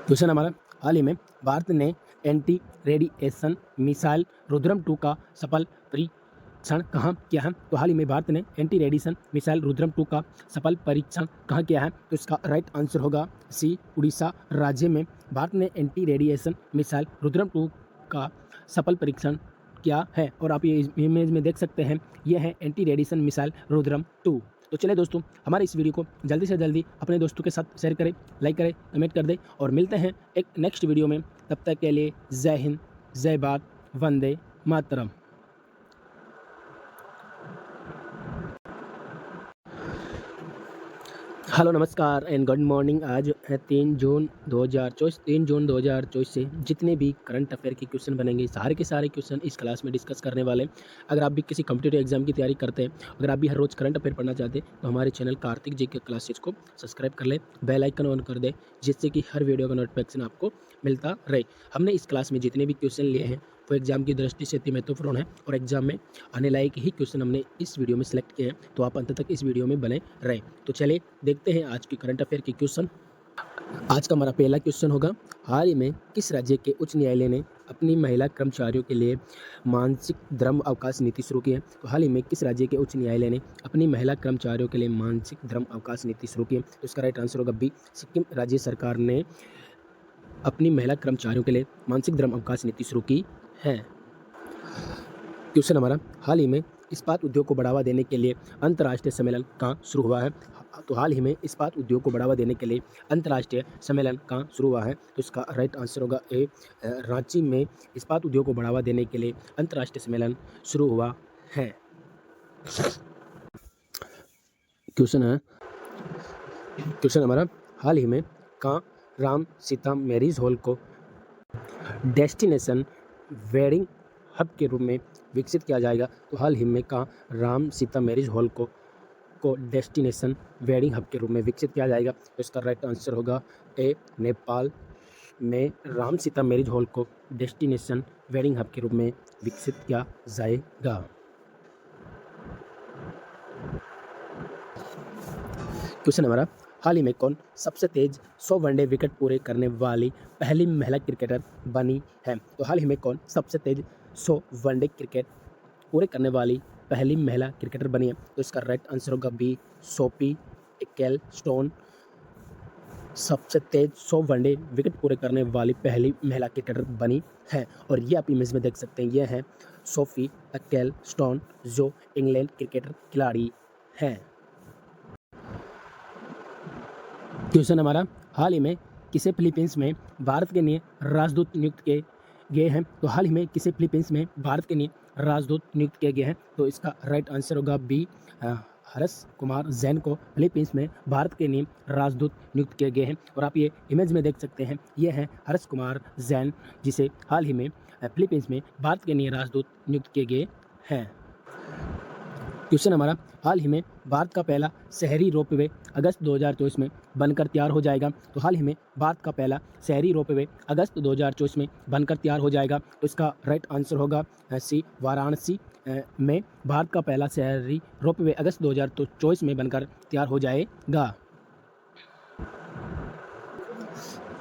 Speaker 1: क्वेश्चन हमारा, हाल ही में भारत ने एंटी रेडिएशन मिसाइल रुद्रम 2 का सफल परीक्षण कहाँ किया है? तो हाल ही में भारत ने एंटी रेडिएशन मिसाइल रुद्रम 2 का सफल परीक्षण कहाँ किया है? तो इसका राइट आंसर होगा सी, उड़ीसा राज्य में भारत ने एंटी रेडिएशन मिसाइल रुद्रम 2 का सफल परीक्षण किया है। और आप ये इमेज में देख सकते हैं, यह है एंटी रेडिएशन मिसाइल रुद्रम 2। तो चलिए दोस्तों, हमारे इस वीडियो को जल्दी से जल्दी अपने दोस्तों के साथ शेयर करें, लाइक करें, कमेंट कर दें और मिलते हैं एक नेक्स्ट वीडियो में। तब तक के लिए जय हिंद, जय भारत, वंदे मातरम। हेलो नमस्कार एंड गुड मॉर्निंग। आज है 3 जून 2024 से जितने भी करंट अफेयर के क्वेश्चन बनेंगे, सारे के सारे क्वेश्चन इस क्लास में डिस्कस करने वाले हैं। अगर आप भी किसी कॉम्पिटिटिव एग्जाम की तैयारी करते हैं, अगर आप भी हर रोज़ करंट अफेयर पढ़ना चाहते हैं, तो हमारे चैनल कार्तिक जी के क्लासेज को सब्सक्राइब कर लें, बेल आइकन ऑन कर दें, जिससे कि हर वीडियो का नोटिफिकेशन आपको मिलता रहे। हमने इस क्लास में जितने भी क्वेश्चन लिए हैं वो एग्जाम की दृष्टि से अति महत्वपूर्ण है और एग्जाम में आने लायक ही क्वेश्चन हमने इस वीडियो में सिलेक्ट किए हैं, तो आप अंत तक इस वीडियो में बने रहें। तो चलिए देखते हैं आज की करंट अफेयर के क्वेश्चन। आज का हमारा पहला क्वेश्चन होगा, हाल ही में किस राज्य के उच्च न्यायालय ने अपनी महिला कर्मचारियों के लिए मानसिक धर्म अवकाश नीति शुरू की है? तो हाल ही में किस राज्य के उच्च न्यायालय ने अपनी महिला कर्मचारियों के लिए मानसिक धर्म अवकाश नीति शुरू की है? तो इसका राइट आंसर होगा बी, सिक्किम राज्य सरकार ने अपनी महिला कर्मचारियों के लिए मानसिक धर्म अवकाश नीति शुरू की है। क्वेश्चन हमारा, हाल ही में इस्पात उद्योग को बढ़ावा देने के लिए अंतर्राष्ट्रीय सम्मेलन कहाँ शुरू हुआ है? तो हाल ही में इस्पात उद्योग को बढ़ावा देने के लिए अंतर्राष्ट्रीय सम्मेलन कहाँ शुरू हुआ है? तो इसका राइट आंसर होगा ए, रांची में इस्पात उद्योग को बढ़ावा देने के लिए अंतर्राष्ट्रीय सम्मेलन शुरू हुआ है। क्वेश्चन हमारा, हाल ही में कहाँ राम सीता मैरिज हॉल को डेस्टिनेशन वेडिंग हब के रूप में विकसित किया जाएगा? तो हाल ही में कहाँ राम सीता मैरिज हॉल को डेस्टिनेशन वेडिंग हब के रूप में विकसित किया जाएगा? तो इसका राइट आंसर होगा ए, नेपाल में राम सीता मैरिज हॉल को डेस्टिनेशन वेडिंग हब के रूप में विकसित किया जाएगा। क्वेश्चन हमारा, हाल ही में कौन सबसे तेज 100 वनडे विकेट पूरे करने वाली पहली महिला क्रिकेटर बनी है? तो हाल ही में कौन सबसे तेज 100 वनडे क्रिकेट पूरे करने वाली पहली महिला क्रिकेटर बनी है? तो इसका राइट आंसर होगा बी, सोफी एक्केलस्टोन सबसे तेज 100 वनडे विकेट पूरे करने वाली पहली महिला क्रिकेटर बनी है। और ये आप इमेज में देख सकते हैं, ये है सोफी एक्केलस्टोन, जो इंग्लैंड क्रिकेटर खिलाड़ी है। क्वेश्चन हमारा, हाल ही में किसे फिलीपींस में भारत के लिए राजदूत नियुक्त किए गए हैं? तो हाल ही में किसे फिलीपींस में भारत के लिए राजदूत नियुक्त किए गए हैं? तो इसका राइट आंसर होगा बी, हर्ष कुमार जैन को फिलीपींस में भारत के लिए राजदूत नियुक्त किए गए हैं। और आप ये इमेज में देख सकते हैं, ये है हर्ष कुमार जैन, जिसे हाल ही में फिलीपींस में भारत के लिए राजदूत नियुक्त किए गए हैं। क्वेश्चन हमारा, हाल ही में भारत का पहला शहरी रोपवे अगस्त 2024 में बनकर तैयार हो जाएगा। तो हाल ही में भारत का पहला शहरी रोपवे अगस्त 2024 में बनकर तैयार हो जाएगा। तो इसका राइट आंसर होगा सी, वाराणसी में भारत का पहला शहरी रोपवे अगस्त 2024 में बनकर तैयार हो जाएगा।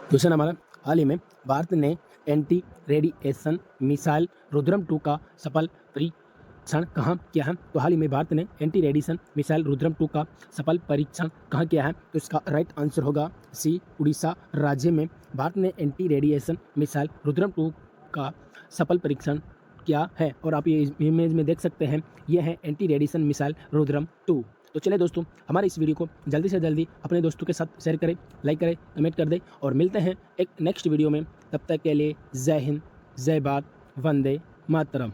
Speaker 1: क्वेश्चन हमारा, हाल ही में भारत ने एंटी रेडिएशन मिसाइल रुद्रम 2 का सफल परीक्षण कहाँ किया है? तो हाल ही में भारत ने एंटी रेडिएशन मिसाइल रुद्रम 2 का सफल परीक्षण कहाँ किया है? तो इसका राइट आंसर होगा सी, उड़ीसा राज्य में भारत ने एंटी रेडिएशन मिसाइल रुद्रम 2 का सफल परीक्षण किया है। और आप ये इमेज में देख सकते हैं, ये है एंटी रेडिएशन मिसाइल रुद्रम 2। तो चलिए दोस्तों, हमारे इस वीडियो को जल्दी से जल्दी अपने दोस्तों के साथ शेयर करें, लाइक करें, कमेंट कर दें और मिलते हैं एक नेक्स्ट वीडियो में। तब तक के लिए जय हिंद, जय भारत, वंदे मातरम।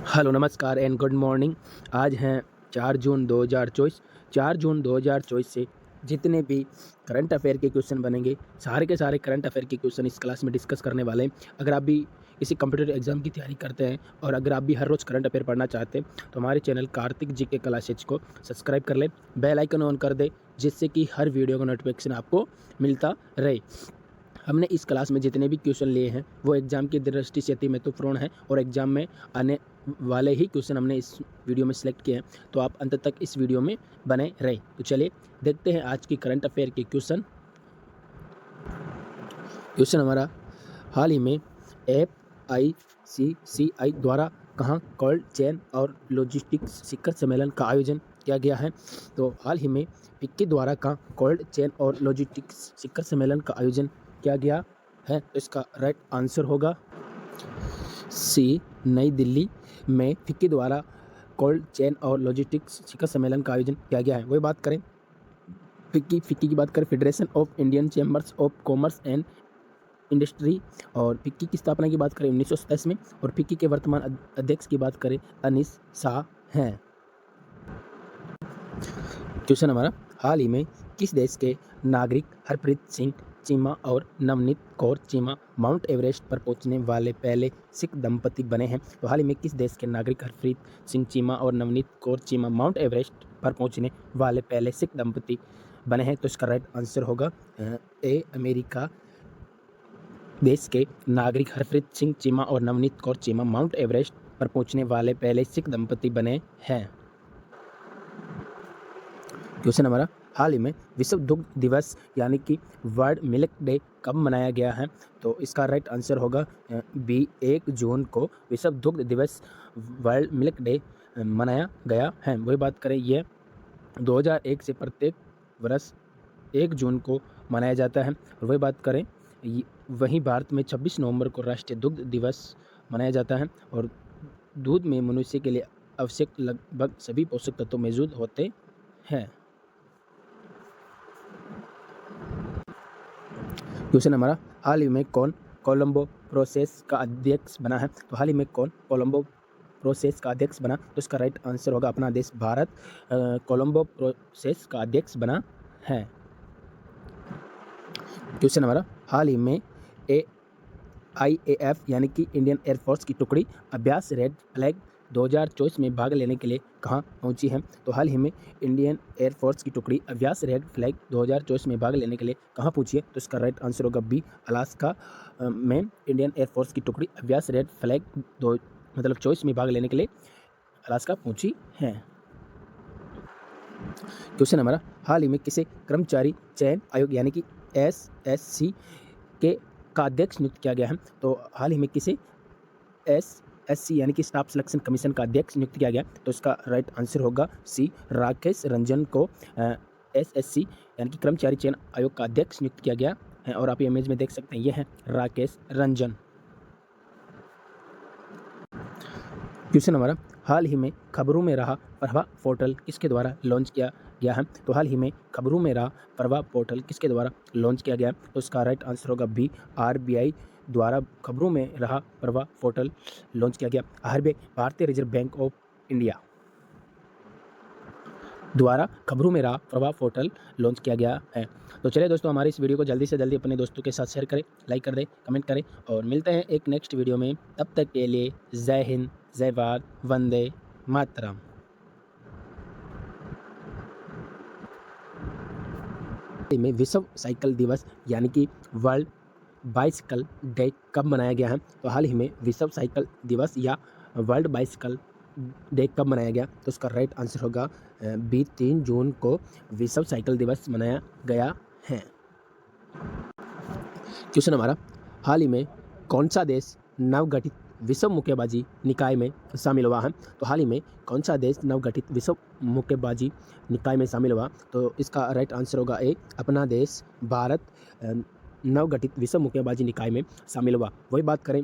Speaker 1: हेलो, नमस्कार एंड गुड मॉर्निंग। आज हैं 4 जून 2024। 4 जून 2024 से जितने भी करंट अफेयर के क्वेश्चन बनेंगे, सारे के सारे करंट अफेयर के क्वेश्चन इस क्लास में डिस्कस करने वाले हैं। अगर आप भी किसी कंप्यूटर एग्जाम की तैयारी करते हैं और अगर आप भी हर रोज़ करंट अफेयर पढ़ना चाहते हैं तो हमारे चैनल कार्तिक जी के क्लासेज को सब्सक्राइब कर लें, बेल आइकन ऑन कर दें, जिससे कि हर वीडियो का नोटिफिकेशन आपको मिलता रहे। हमने इस क्लास में जितने भी क्वेश्चन लिए हैं वो एग्जाम की दृष्टि से अति महत्वपूर्ण है और एग्जाम में आने वाले ही क्वेश्चन हमने इस वीडियो में सिलेक्ट किए हैं। तो आप अंत तक इस वीडियो में बने रहे। तो चलिए देखते हैं आज की करंट अफेयर के क्वेश्चन। क्वेश्चन हमारा, हाल ही में FICCI द्वारा कहाँ कोल्ड चेन और लॉजिस्टिक्स शिखर सम्मेलन का आयोजन किया गया है? तो हाल ही में फिक्की द्वारा कहाँ कोल्ड चेन और लॉजिस्टिक्स शिखर सम्मेलन का आयोजन किया गया है? तो इसका राइट आंसर होगा सी, नई दिल्ली में फिक्की द्वारा कोल्ड चेन और लॉजिस्टिक्स शिखर सम्मेलन का आयोजन किया गया है। वही बात करें फिक्की की बात करें, federation of Indian chambers of commerce and industry, और फिक्की की स्थापना की बात करें 1927 में, और फिक्की के वर्तमान अध्यक्ष की बात करें अनीस शाह हैं। क्वेश्चन हमारा, हाल ही में किस देश के नागरिक हरप्रीत सिंह चीमा और नवनीत कौर चीमा माउंट एवरेस्ट पर पहुंचने वाले पहले सिख दंपति बने हैं? तो हाल ही में किस देश के नागरिक हरप्रीत सिंह चीमा और नवनीत कौर चीमा माउंट एवरेस्ट पर पहुंचने वाले पहले सिख दंपति बने हैं? तो इसका राइट आंसर होगा ए, अमेरिका देश के नागरिक हरप्रीत सिंह चीमा और नवनीत कौर चीमा माउंट एवरेस्ट पर पहुंचने वाले पहले सिख दंपति बने हैं। क्वेश्चन हमारा, हाल ही में विश्व दुग्ध दिवस यानी कि वर्ल्ड मिल्क डे कब मनाया गया है? तो इसका राइट आंसर होगा बी, 1 जून को विश्व दुग्ध दिवस वर्ल्ड मिल्क डे मनाया गया है। वही बात करें, ये 2001 से प्रत्येक वर्ष 1 जून को मनाया जाता है। और वही बात करें, वहीं भारत में 26 नवंबर को राष्ट्रीय दुग्ध दिवस मनाया जाता है। और दूध में मनुष्य के लिए आवश्यक लगभग सभी पोषक तत्व मौजूद होते हैं। क्वेश्चन हमारा, हाल ही में कौन कोलंबो प्रोसेस का अध्यक्ष बना है? तो हाल ही में कौन कोलंबो प्रोसेस का अध्यक्ष बना? तो इसका राइट आंसर होगा अपना देश भारत कोलंबो प्रोसेस का अध्यक्ष बना है। क्वेश्चन हमारा, हाल ही में IAF यानी कि इंडियन एयरफोर्स की टुकड़ी अभ्यास रेड फ्लैग 2024 में भाग लेने के लिए कहाँ पहुंची है? तो हाल ही में इंडियन एयरफोर्स की टुकड़ी अभ्यास रेड फ्लैग 2024 में भाग लेने के लिए कहाँ पहुंची है? तो इसका राइट आंसर होगा बी, अलास्का में इंडियन एयरफोर्स की टुकड़ी अभ्यास रेड फ्लैग 24 में भाग लेने के लिए अलास्का पहुंची है। क्वेश्चन हमारा, हाल ही में किसे कर्मचारी चयन आयोग यानी कि SSC का अध्यक्ष नियुक्त किया गया है? तो हाल ही में किसे SSC यानी कि स्टाफ सिलेक्शन कमीशन का अध्यक्ष नियुक्त किया गया? तो इसका राइट आंसर होगा सी, राकेश रंजन को SSC यानी कि कर्मचारी चयन आयोग का अध्यक्ष नियुक्त किया गया है। और आप ये इमेज में देख सकते हैं, ये है राकेश रंजन। क्वेश्चन हमारा, हाल ही में खबरों में रहा प्रभा पोर्टल किसके द्वारा लॉन्च किया गया है? तो हाल ही में खबरों में रहा प्रभा पोर्टल किसके द्वारा लॉन्च किया गया है? तो इसका राइट आंसर होगा बी, RBI द्वारा खबरों में रहा प्रभा पोर्टल लॉन्च किया गया। RBI भारतीय रिजर्व बैंक ऑफ इंडिया द्वारा खबरों में राह प्रभाव पोर्टल लॉन्च किया गया है। तो चलिए दोस्तों, हमारे इस वीडियो को जल्दी से जल्दी अपने दोस्तों के साथ शेयर करें, लाइक कर दें, कमेंट करें और मिलते हैं एक नेक्स्ट वीडियो में। तब तक के लिए जय हिंद, जय भारत, वंदे मातरम। में विश्व साइकिल दिवस यानी कि वर्ल्ड बाइसिकल डे कब मनाया गया है? तो हाल ही में विश्व साइकिल दिवस या वर्ल्ड बाइसिकल डे कब मनाया गया? तो उसका राइट आंसर होगा 3 जून को विश्व साइकिल दिवस मनाया गया है। क्वेश्चन हमारा, हाल ही में कौन सा देश नवगठित विश्व मुक्केबाजी निकाय में शामिल हुआ है? तो हाल ही में कौन सा देश नवगठित विश्व मुक्केबाजी निकाय में शामिल हुआ? तो इसका राइट आंसर होगा ए, अपना देश भारत नवगठित विश्व मुक्केबाजी निकाय में शामिल हुआ। वही बात करें,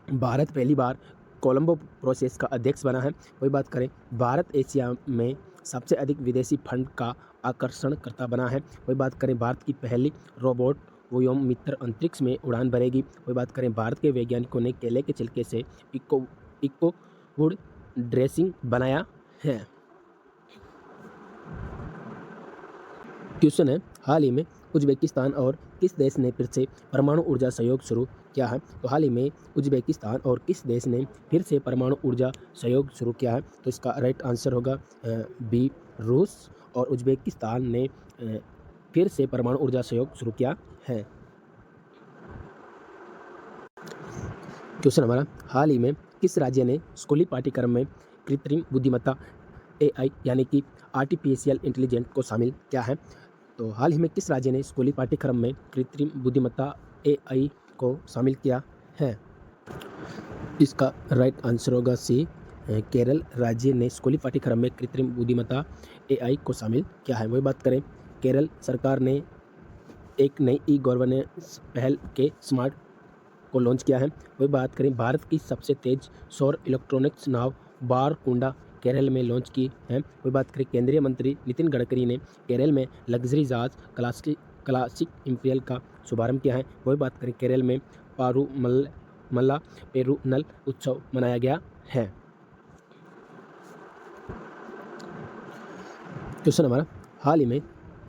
Speaker 1: भारत पहली बार कोलंबो प्रोसेस का अध्यक्ष बना है। वही बात करें, भारत एशिया में सबसे अधिक विदेशी फंड का आकर्षणकर्ता बना है। वही बात करें, भारत की पहली रोबोट व्योम मित्र अंतरिक्ष में उड़ान भरेगी। वही बात करें, भारत के वैज्ञानिकों ने केले के छिलके से इको वुड ड्रेसिंग बनाया है। क्वेश्चन है, हाल ही में उज्बेकिस्तान और किस देश ने फिर से परमाणु ऊर्जा सहयोग शुरू किया है? तो हाल ही में उज्बेकिस्तान और किस देश ने फिर से परमाणु ऊर्जा सहयोग शुरू किया है? तो इसका राइट आंसर होगा बी, रूस और उज्बेकिस्तान ने फिर से परमाणु ऊर्जा सहयोग शुरू किया है। क्वेश्चन हमारा, हाल ही में किस राज्य ने स्कूली पाठ्यक्रम में कृत्रिम बुद्धिमत्ता AI यानी कि आर्टिफिशियल इंटेलिजेंस को शामिल किया है? तो हाल ही में किस राज्य ने स्कूली पाठ्यक्रम में कृत्रिम बुद्धिमत्ता AI को शामिल किया है? इसका राइट आंसर होगा सी, केरल राज्य ने स्कूली पाठ्यक्रम में कृत्रिम बुद्धिमत्ता AI को शामिल किया है। वही बात करें, केरल सरकार ने एक नई ई-गवर्नेंस पहल के स्मार्ट को लॉन्च किया है। वही बात करें, भारत की सबसे तेज सौर इलेक्ट्रॉनिक्स नाव बारकुंडा केरल में लॉन्च की है। वही बात करें, केंद्रीय मंत्री नितिन गडकरी ने केरल में लग्जरी जहाज क्लासिक इंपीरियल का शुभारंभ किया है। वही बात करें, केरल में पारूमल्ला पेरुनल उत्सव मनाया गया है। क्वेश्चन हमारा, हाल ही में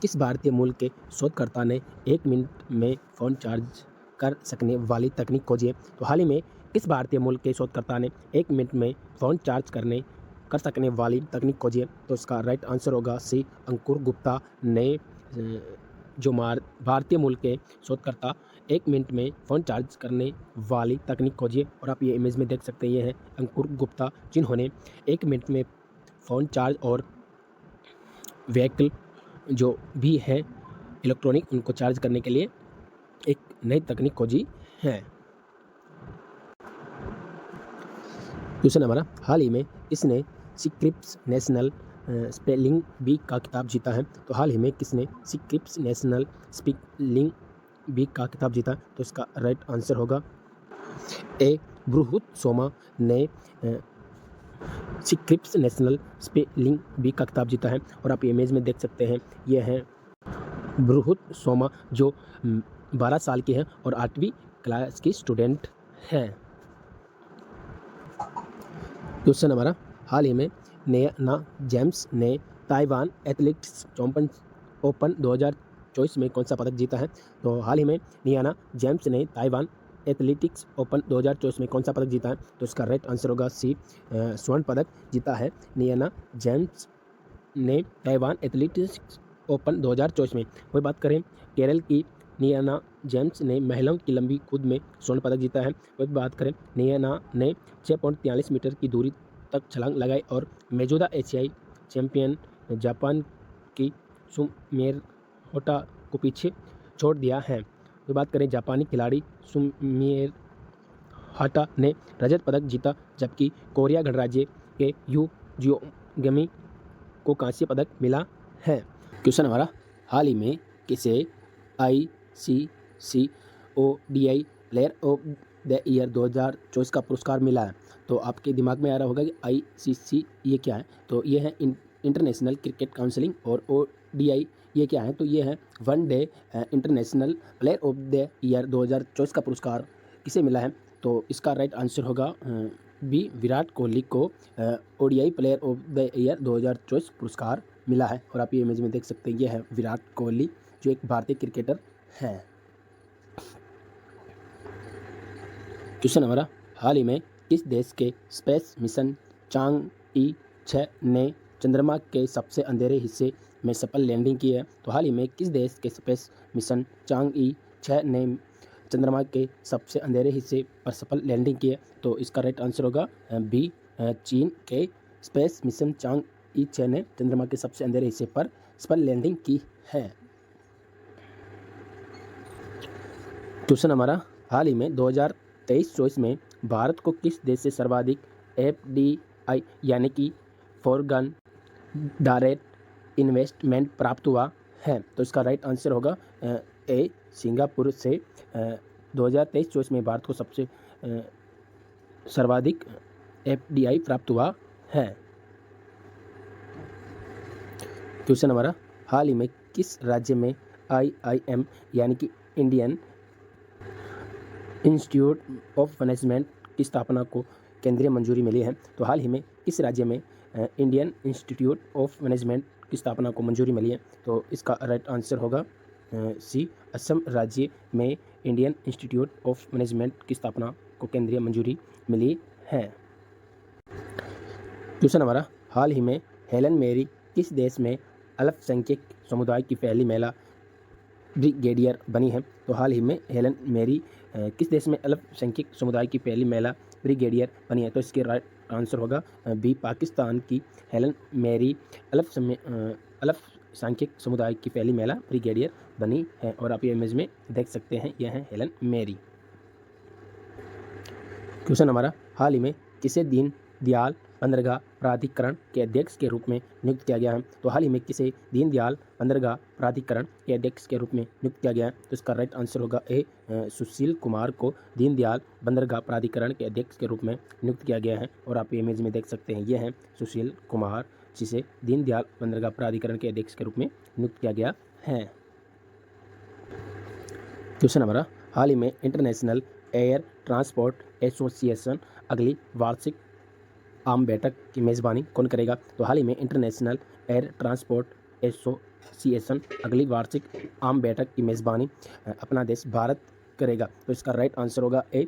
Speaker 1: किस भारतीय मूल के शोधकर्ता ने 1 मिनट में फ़ोन चार्ज कर सकने वाली तकनीक खोजी है? तो हाल ही में किस भारतीय मूल के शोधकर्ता ने 1 मिनट में फ़ोन चार्ज कर सकने वाली तकनीक खोजी है? तो इसका राइट आंसर होगा सी, अंकुर गुप्ता ने जो भारतीय मूल के शोधकर्ता 1 मिनट में फ़ोन चार्ज करने वाली तकनीक खोजी है। और आप ये इमेज में देख सकते हैं, ये है अंकुर गुप्ता, जिन्होंने 1 मिनट में फ़ोन चार्ज और व्हीकल जो भी है इलेक्ट्रॉनिक, उनको चार्ज करने के लिए एक नई तकनीक खोजी है। क्वेश्चन हमारा, हाल ही में किसने स्क्रिप्स नेशनल स्पेलिंग बी का खिताब जीता है? तो हाल ही में किसने स्क्रिप्स नेशनल स्पेलिंग बी का खिताब जीता? तो इसका राइट आंसर होगा ए, बृहत सोमा ने स्क्रिप्स नेशनल स्पेलिंग बी का खिताब जीता है। और आप इमेज में देख सकते हैं, ये है बृहत सोमा, जो 12 साल की है और 8वीं क्लास की स्टूडेंट है। क्वेश्चन हमारा, हाल ही में नियाना जेम्स ने ताइवान एथलेटिक्स ओपन 2024 में कौन सा पदक जीता है? तो हाल ही में नियाना जेम्स ने ताइवान एथलेटिक्स ओपन 2024 में कौन सा पदक जीता है? तो इसका राइट आंसर होगा सी, स्वर्ण पदक जीता है नियाना जेम्स ने ताइवान एथलेटिक्स ओपन 2024 में। वही बात करें, केरल की नियाना जेम्स ने महिलाओं की लंबी कूद में स्वर्ण पदक जीता है। वही बात करें, नियाना ने 6.43 मीटर की दूरी तक छलांग लगाई और मौजूदा एशियाई चैंपियन जापान की सुमेर होटा को पीछे छोड़ दिया है। वही बात करें, जापानी खिलाड़ी सुमेर होटा ने रजत पदक जीता, जबकि कोरिया गणराज्य के यू जियोगमी को कांस्य पदक मिला है। क्वेश्चन हमारा, हाल ही में किसे ICC ODI player of the year 2024 का पुरस्कार मिला है? तो आपके दिमाग में आ रहा होगा कि ICC ये क्या है? तो ये है इंटरनेशनल क्रिकेट काउंसिलिंग, और ODI ये क्या है? तो ये है one day international player of the year 2024 का पुरस्कार किसे मिला है? तो इसका राइट आंसर होगा बी, विराट कोहली को ODI player of the year 2024 पुरस्कार मिला है। और आप ये इमेज में देख सकते हैं, ये है विराट कोहली जो एक भारतीय क्रिकेटर है। क्वेश्चन हमारा, हाल ही में किस देश के स्पेस मिशन चांग-ई 6 ने चंद्रमा के सबसे अंधेरे हिस्से में सफल लैंडिंग की है? तो हाल ही में किस देश के स्पेस मिशन चांग-ई 6 ने चंद्रमा के सबसे अंधेरे हिस्से पर सफल लैंडिंग की है? तो इसका राइट आंसर होगा बी, चीन के स्पेस मिशन चांग-ई 6 ने चंद्रमा के सबसे अंधेरे हिस्से पर सफल लैंडिंग की है। क्वेश्चन हमारा, हाल ही में 2023-24 में भारत को किस देश से सर्वाधिक FDI यानी कि फॉरेन डायरेक्ट इन्वेस्टमेंट प्राप्त हुआ है? तो इसका राइट आंसर होगा ए, सिंगापुर से 2023-24 में भारत को सबसे सर्वाधिक FDI प्राप्त हुआ है। क्वेश्चन हमारा, हाल ही में किस राज्य में IIM यानी कि इंडियन इंस्टीट्यूट ऑफ मैनेजमेंट की स्थापना को केंद्रीय मंजूरी मिली है? तो हाल ही में किस राज्य में इंडियन इंस्टीट्यूट ऑफ मैनेजमेंट की स्थापना को मंजूरी मिली है? तो इसका राइट आंसर होगा सी, असम राज्य में इंडियन इंस्टीट्यूट ऑफ मैनेजमेंट की स्थापना को केंद्रीय मंजूरी मिली है। क्वेश्चन हमारा, हाल ही में हेलन मेरी किस देश में अल्पसंख्यक समुदाय की पहली महिला ब्रिगेडियर बनी है? तो हाल ही में हेलन मेरी किस देश में अल्पसंख्यक समुदाय की पहली महिला ब्रिगेडियर बनी है? तो इसके राइट आंसर होगा बी, पाकिस्तान की हेलन मेरी अल्पसंख्यक समुदाय की पहली महिला ब्रिगेडियर बनी है। और आप ये इमेज में देख सकते हैं, यह है हेलन मेरी। क्वेश्चन हमारा, हाल ही में किसे दीनदयाल बंदरगाह प्राधिकरण के अध्यक्ष के रूप में नियुक्त किया गया है? तो हाल ही में किसे दीनदयाल बंदरगाह प्राधिकरण के अध्यक्ष के रूप में नियुक्त किया गया है? तो इसका राइट आंसर होगा ए, सुशील कुमार को दीनदयाल बंदरगाह प्राधिकरण के अध्यक्ष के रूप में नियुक्त किया गया है। और आप इमेज में देख सकते हैं, ये हैं सुशील कुमार जिसे दीनदयाल बंदरगाह प्राधिकरण के अध्यक्ष के रूप में नियुक्त किया गया है। क्वेश्चन हमारा, हाल ही में इंटरनेशनल एयर ट्रांसपोर्ट एसोसिएशन अगली वार्षिक आम बैठक की मेज़बानी कौन करेगा? तो हाल ही में इंटरनेशनल एयर ट्रांसपोर्ट एसोसिएशन अगली वार्षिक आम बैठक की मेज़बानी अपना देश भारत करेगा। तो इसका राइट आंसर होगा ए।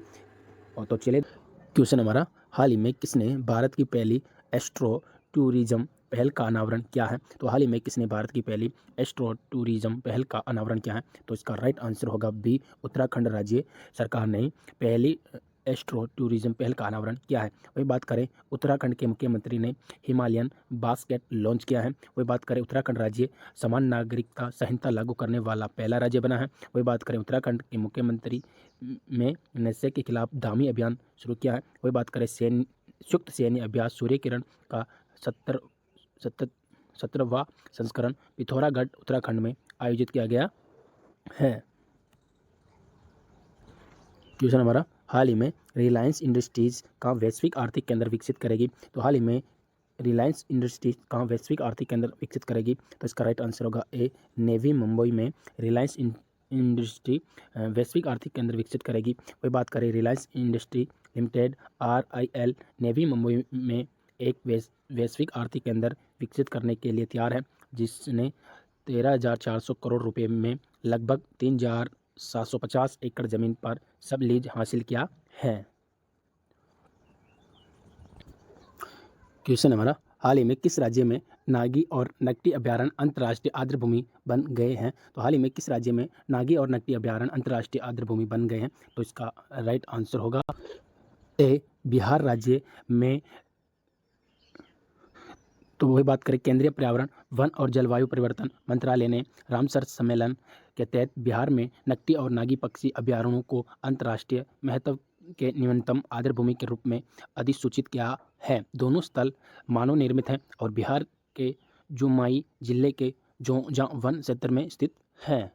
Speaker 1: और तो चलिए, क्वेश्चन हमारा, हाल ही में किसने भारत की पहली एस्ट्रो टूरिज्म पहल का अनावरण किया है? तो हाल ही में किसने भारत की पहली एस्ट्रो टूरिज्म पहल का अनावरण किया है? तो इसका राइट आंसर होगा बी, उत्तराखंड राज्य सरकार ने पहली एस्ट्रो टूरिज्म पहल का अनावरण किया है। वही बात करें, उत्तराखंड के मुख्यमंत्री ने हिमालयन बास्केट लॉन्च किया है। वही बात करें, उत्तराखंड राज्य समान नागरिकता संहिता लागू करने वाला पहला राज्य बना है। वही बात करें, उत्तराखंड के मुख्यमंत्री में नशे के खिलाफ धामी अभियान शुरू किया है। वही बात करें, संयुक्त सैन्य अभ्यास सूर्य किरण का 17वां संस्करण पिथौरागढ़ उत्तराखंड में आयोजित किया गया है। क्वेश्चन हमारा, हाल ही में रिलायंस इंडस्ट्रीज का वैश्विक आर्थिक केंद्र विकसित करेगी? तो हाल ही में रिलायंस इंडस्ट्रीज का वैश्विक आर्थिक केंद्र विकसित करेगी? तो इसका राइट आंसर होगा ए, नेवी मुंबई में रिलायंस इंडस्ट्री वैश्विक आर्थिक केंद्र विकसित करेगी। वही बात करें, Reliance industry limited RIL navy Mumbai में एक वैश्विक आर्थिक केंद्र विकसित करने के लिए तैयार है, जिसने 13,400 करोड़ रुपए में लगभग 3,750 एकड़ जमीन पर सब लीज हासिल किया है। क्वेश्चन हमारा, हाल ही में किस राज्य में नागी और नकटी अभयारण्य अंतर्राष्ट्रीय आर्द्रभूमि बन गए हैं? तो हाल ही में किस राज्य में नागी और नकटी अभयारण्य अंतर्राष्ट्रीय आर्द्रभूमि बन गए हैं? तो इसका राइट आंसर होगा ए, बिहार राज्य में। तो वही बात करें, केंद्रीय पर्यावरण वन और जलवायु परिवर्तन मंत्रालय ने रामसर सम्मेलन के तहत बिहार में नकटी और नागी पक्षी अभयारण्यों को अंतर्राष्ट्रीय महत्व के न्यूनतम आर्द्रभूमि के रूप में अधिसूचित किया है। दोनों स्थल मानव निर्मित हैं और बिहार के जुमाई जिले के जोंजा वन क्षेत्र में स्थित हैं।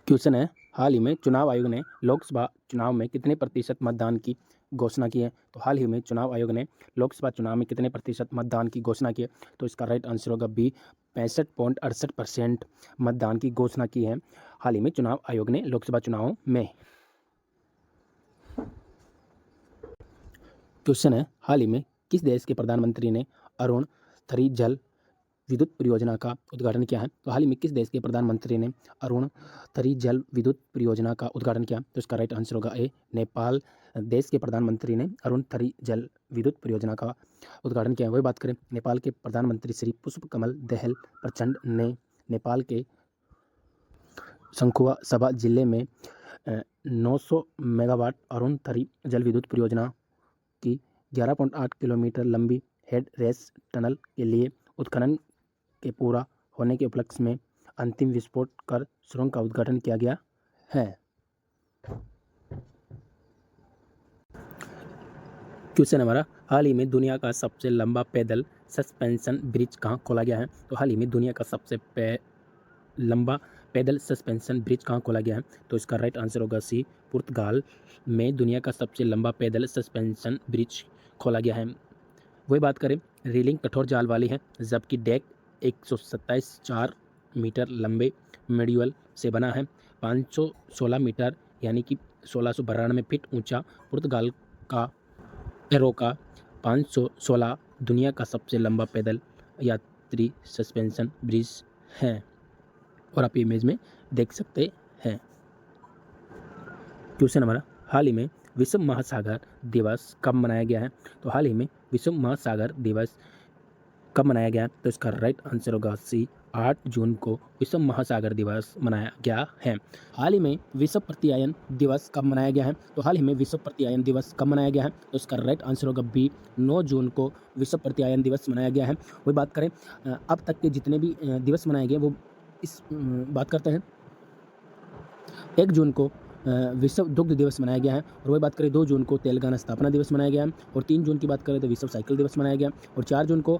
Speaker 1: क्वेश्चन है, हाल ही में चुनाव आयोग ने लोकसभा चुनाव में कितने प्रतिशत मतदान की घोषणा की है? तो हाल ही में चुनाव आयोग ने लोकसभा चुनाव में कितने प्रतिशत मतदान की घोषणा की है? तो इसका राइट आंसर होगा बी, 65.68% मतदान की घोषणा की है हाल ही में चुनाव आयोग ने लोकसभा चुनावों में। क्वेश्चन है, हाल ही में किस देश के प्रधानमंत्री ने अरुण थरी जल विद्युत परियोजना का उद्घाटन किया है? तो हाल ही में किस देश के प्रधानमंत्री ने अरुण थरी जल विद्युत परियोजना का उद्घाटन किया? तो इसका राइट आंसर होगा ए, नेपाल देश के प्रधानमंत्री ने अरुण थरी जल विद्युत परियोजना का उद्घाटन किया है। वही बात करें नेपाल के प्रधानमंत्री श्री पुष्प कमल दहल प्रचंड ने नेपाल के शंखुआ सभा जिले में 900 मेगावाट अरुण थरी जल विद्युत परियोजना की 11.8 किलोमीटर लंबी हेड रेस टनल के लिए उत्खनन के पूरा होने के उपलक्ष्य में अंतिम विस्फोट कर सुरंग का उद्घाटन किया गया है। क्वेश्चन हमारा, हाल ही में दुनिया का सबसे लंबा पैदल सस्पेंशन ब्रिज कहाँ खोला गया है? तो हाल ही में दुनिया का सबसे लंबा पैदल सस्पेंशन ब्रिज कहाँ खोला गया है? तो इसका राइट आंसर होगा सी, पुर्तगाल में दुनिया का सबसे लंबा पैदल सस्पेंशन ब्रिज खोला गया है। वही बात करें रेलिंग कठोर जाल वाली है, जबकि डेक 127.4 मीटर लंबे मेड्यूल से बना है। 516 मीटर यानी कि 1692 फीट ऊंचा पुर्तगाल का एरोका 516 दुनिया का सबसे लंबा पैदल यात्री सस्पेंशन ब्रिज है और आप इमेज में देख सकते हैं। क्वेश्चन हमारा, हाल ही में विश्व महासागर दिवस कब मनाया गया है? तो हाल ही में विश्व महासागर दिवस कब मनाया गया? तो इसका राइट आंसर होगा सी, 8 जून को विश्व महासागर दिवस मनाया गया है। हाल ही में विश्व प्रत्यायन दिवस कब मनाया गया है? तो हाल ही में विश्व प्रत्यायन दिवस कब मनाया गया है? तो इसका राइट आंसर होगा बी, 9 जून को विश्व प्रत्यायन दिवस मनाया गया है। वही बात करें अब तक के जितने भी दिवस मनाए गए वो इस बात करते हैं। 1 जून को विश्व दुग्ध दिवस मनाया गया है और वही बात करें 2 जून को तेलंगाना स्थापना दिवस मनाया गया है और 3 जून की बात करें तो विश्व साइकिल दिवस मनाया गया और 4 जून को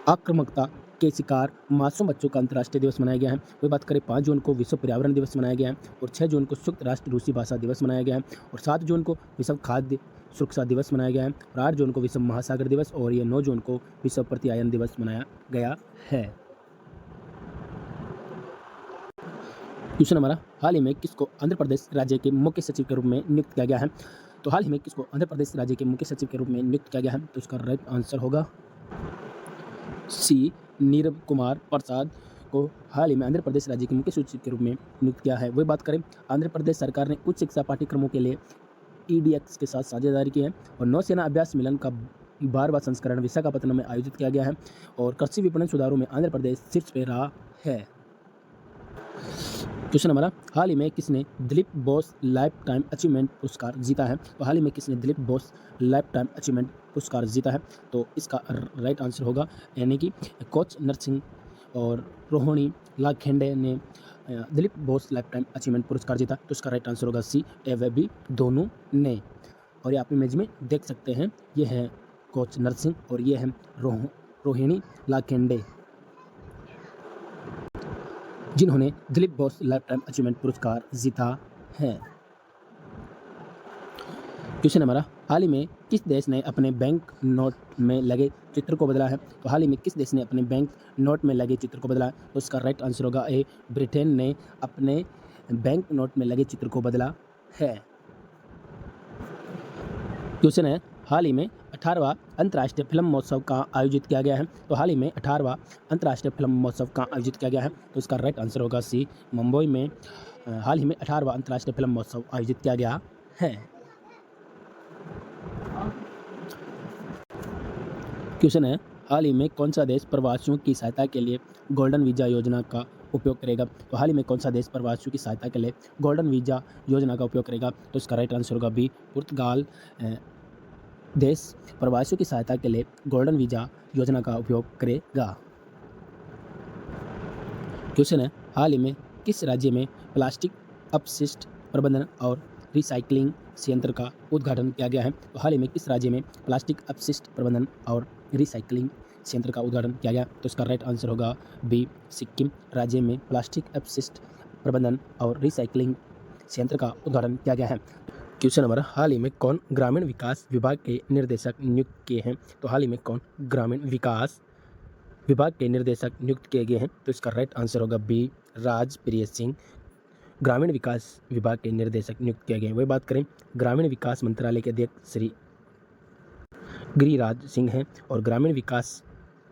Speaker 1: आक्रामकता के शिकार मासूम बच्चों का अंतर्राष्ट्रीय दिवस मनाया गया है। वही बात करें 5 जून को विश्व पर्यावरण दिवस मनाया गया है और 6 जून को संयुक्त राष्ट्र रूसी भाषा दिवस मनाया गया है और 7 जून को विश्व खाद्य सुरक्षा दिवस मनाया गया है और 8 जून को विश्व महासागर दिवस और ये 9 जून को विश्व प्रत्यायन दिवस मनाया गया है। क्वेश्चन हमारा, हाल ही में किसको आंध्र प्रदेश राज्य के मुख्य सचिव के रूप में नियुक्त किया गया है? तो हाल ही में किसको आंध्र प्रदेश राज्य के मुख्य सचिव के रूप में नियुक्त किया गया है? तो इसका राइट आंसर होगा सी, नीरव कुमार प्रसाद को हाल ही में आंध्र प्रदेश राज्य के मुख्य सचिव के रूप में नियुक्त किया है। वही बात करें आंध्र प्रदेश सरकार ने उच्च शिक्षा पाठ्यक्रमों के लिए EDX के साथ साझेदारी की है और नौसेना अभ्यास मिलन का 12वां संस्करण विशाखापत्तनम में आयोजित किया गया है और कृषि विपणन सुधारों में आंध्र प्रदेश शीर्ष पे रहा है। क्वेश्चन हमारा, हाल ही में किसने Dilip Bose life time achievement पुरस्कार जीता है? तो हाल ही में किसने Dilip Bose life time achievement पुरस्कार जीता है? तो इसका राइट आंसर होगा यानी कि कोच नरसिंह और रोहिणी लाखेंडे ने Dilip Bose life time achievement पुरस्कार जीता। तो इसका राइट आंसर होगा सी, भी दोनों ने। और ये आप इमेज में देख सकते हैं, ये है कोच नरसिंह और ये है रोहिणी लाखेंडे जिन्होंने Dilip Bose life time achievement पुरस्कार जीता है। क्वेश्चन हमारा, हाल ही में किस देश ने अपने बैंक नोट में लगे चित्र को बदला है? तो हाल ही में किस देश ने अपने बैंक नोट में लगे चित्र को बदला है? तो इसका राइट आंसर होगा ए, ब्रिटेन ने अपने बैंक नोट में लगे चित्र को बदला है। क्वेश्चन है, हाल ही में 18वां अंतर्राष्ट्रीय फिल्म महोत्सव कहाँ आयोजित किया गया है? तो हाल ही में 18वां अंतर्राष्ट्रीय फिल्म महोत्सव कहाँ आयोजित किया गया है? तो इसका राइट आंसर होगा सी, मुंबई में हाल ही में 18वां अंतर्राष्ट्रीय फिल्म महोत्सव आयोजित किया गया है। क्वेश्चन है, हाल ही में कौन सा देश प्रवासियों की सहायता के लिए गोल्डन वीज़ा योजना का उपयोग करेगा? तो हाल ही में कौन सा देश प्रवासियों की सहायता के लिए गोल्डन वीज़ा योजना का उपयोग करेगा? तो इसका राइट आंसर होगा बी, पुर्तगाल देश प्रवासियों की सहायता के लिए गोल्डन वीज़ा योजना का उपयोग करेगा। क्वेश्चन है, हाल ही में किस राज्य में प्लास्टिक अपशिष्ट प्रबंधन और रिसाइकलिंग संयंत्र का उद्घाटन किया गया है? तो हाल ही में किस राज्य में प्लास्टिक अपशिष्ट प्रबंधन और रिसाइकलिंग संयंत्र का उद्घाटन किया गया? तो इसका राइट आंसर होगा बी, सिक्किम राज्य में प्लास्टिक अपशिष्ट प्रबंधन और रिसाइकलिंग संयंत्र का उद्घाटन किया गया है। क्वेश्चन हमारा, हाल ही में कौन ग्रामीण विकास विभाग के निर्देशक नियुक्त किए हैं? तो हाल ही में कौन ग्रामीण विकास विभाग के निर्देशक नियुक्त किए गए हैं? तो इसका राइट आंसर होगा बी, राजप्रिय सिंह ग्रामीण विकास विभाग के निर्देशक नियुक्त किए गए हैं। वही बात करें ग्रामीण विकास मंत्रालय के अध्यक्ष श्री गिरिराज सिंह हैं और ग्रामीण विकास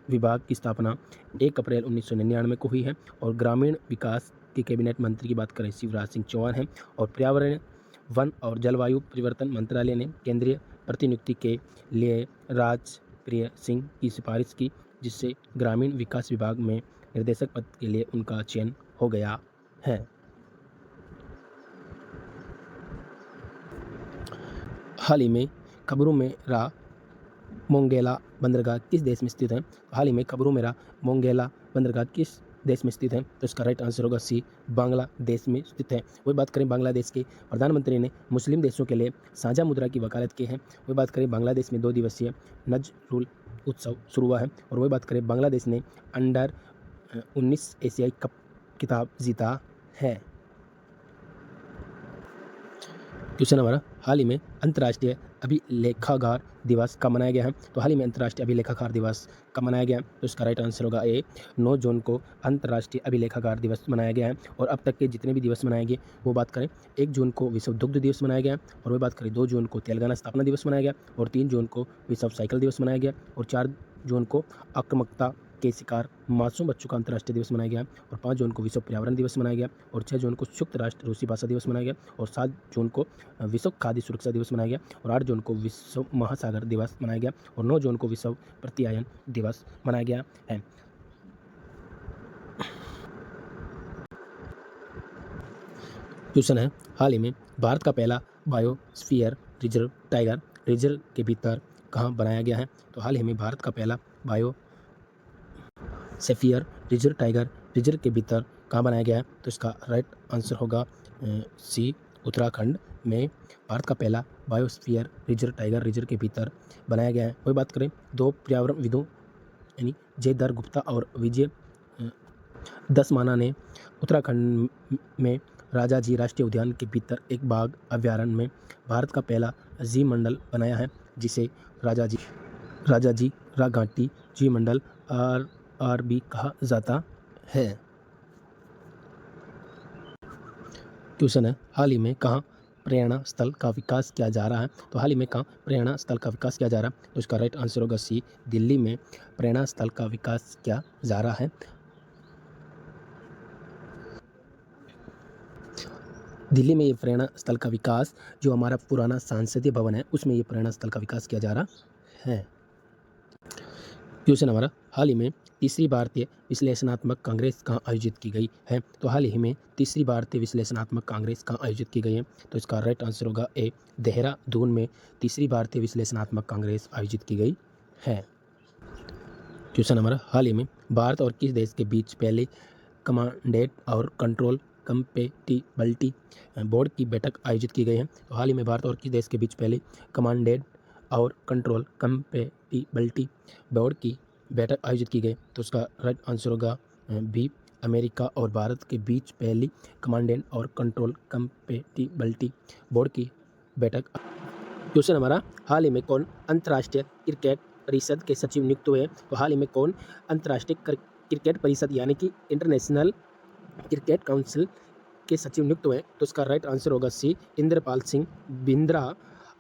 Speaker 1: विभाग की स्थापना 1 अप्रैल 1999 को हुई है। और ग्रामीण विकास के कैबिनेट मंत्री की बात करें शिवराज सिंह चौहान हैं। और पर्यावरण, वन और जलवायु परिवर्तन मंत्रालय ने केंद्रीय प्रतिनियुक्ति के लिए राजप्रिय सिंह की सिफारिश की, जिससे ग्रामीण विकास विभाग में निर्देशक पद के लिए उनका चयन हो गया है। हाल ही में खबरों में रा मोंगेला बंदरगाह किस देश में स्थित है? हाल ही में खबरों में रा मोंगेला बंदरगाह किस देश में स्थित है? तो इसका राइट आंसर होगा सी, बांग्लादेश में स्थित है। वही बात करें बांग्लादेश के प्रधानमंत्री ने मुस्लिम देशों के लिए साझा मुद्रा की वकालत की है। वही बात करें बांग्लादेश में 2 दिवसीय नजरुल उत्सव शुरू हुआ है। और वही बात करें बांग्लादेश ने अंडर 19 एशियाई कप खिताब जीता है। क्वेश्चन हमारा, हाल ही में अंतर्राष्ट्रीय अभिलेखागार दिवस कब मनाया गया है? तो हाल ही में अंतर्राष्ट्रीय अभिलेखागार दिवस कब मनाया गया है? तो इसका राइट आंसर होगा ए, 9 जून को अंतर्राष्ट्रीय अभिलेखागार दिवस मनाया गया है। और अब तक के जितने भी दिवस मनाए गए वो बात करें, 1 जून को विश्व दुग्ध दिवस मनाया गया, और वही बात करें 2 जून को तेलंगाना स्थापना दिवस मनाया गया, और 3 जून को विश्व साइकिल दिवस मनाया गया, और 4 जून को आक्रामकता के शिकार मासूम बच्चों का अंतर्राष्ट्रीय दिवस मनाया गया, और 5 जून को विश्व पर्यावरण दिवस मनाया गया, और 6 जून को संयुक्त राष्ट्र रूसी भाषा दिवस मनाया गया, और 7 जून को विश्व खाद्य सुरक्षा दिवस मनाया गया, और 8 जून को विश्व महासागर दिवस मनाया गया, और 9 जून को विश्व प्रत्यायन दिवस मनाया गया है। क्वेश्चन है, हाल ही में भारत का पहला बायोस्फीयर रिजर्व टाइगर रिजर्व के भीतर कहाँ बनाया गया है? तो हाल ही में भारत का पहला बायोस्फीयर रिजर्व टाइगर रिजर्व के भीतर कहाँ बनाया गया है? तो इसका राइट आंसर होगा सी, उत्तराखंड में भारत का पहला बायोस्फीयर रिजर्व टाइगर रिजर्व के भीतर बनाया गया है। वही बात करें 2 पर्यावरणविदों यानी जयधर गुप्ता और विजय दसमाना ने उत्तराखंड में राजाजी राष्ट्रीय उद्यान के भीतर एक बाघ अभयारण्य में भारत का पहला जी मंडल बनाया है, जिसे राजाजी राघाटी जी मंडल आर भी कहा जाता है। क्वेश्चन है, हाल ही में कहाँ प्रेरणा स्थल का विकास किया जा रहा है? तो हाल ही में कहाँ प्रेरणा स्थल का विकास किया जा रहा है? तो इसका राइट आंसर होगा सी, दिल्ली में प्रेरणा स्थल का विकास किया जा रहा है। दिल्ली में ये प्रेरणा स्थल का विकास, जो हमारा पुराना संसदीय भवन है उसमें ये प्रेरणा स्थल का विकास किया जा रहा है। क्वेश्चन हमारा, हाल ही में तीसरी भारतीय विश्लेषणात्मक कांग्रेस कहाँ आयोजित की गई है? तो हाल ही में तीसरी भारतीय विश्लेषणात्मक कांग्रेस कहाँ आयोजित की गई है? तो इसका राइट आंसर होगा ए, देहरादून में तीसरी भारतीय विश्लेषणात्मक कांग्रेस आयोजित की गई है। क्वेश्चन हमारा, हाल ही में भारत और किस देश के बीच पहले कमांडेट और कंट्रोल कंपेटिबिलिटी बोर्ड की बैठक आयोजित की गई है? तो हाल ही में भारत और किस देश के बीच पहले कमांडेट और कंट्रोल कंपेटिबिलिटी बोर्ड की बैठक आयोजित की गई? तो उसका राइट आंसर होगा बी, अमेरिका और भारत के बीच पहली कमांडेट और कंट्रोल कंपेटिबिलिटी बोर्ड की बैठक। क्वेश्चन हमारा, हाल ही में कौन अंतर्राष्ट्रीय क्रिकेट परिषद के सचिव नियुक्त हुए? तो हाल ही में कौन अंतर्राष्ट्रीय क्रिकेट परिषद यानी कि इंटरनेशनल क्रिकेट काउंसिल के सचिव नियुक्त हुए? तो इसका राइट आंसर होगा सी, इंद्रपाल सिंह बिंद्रा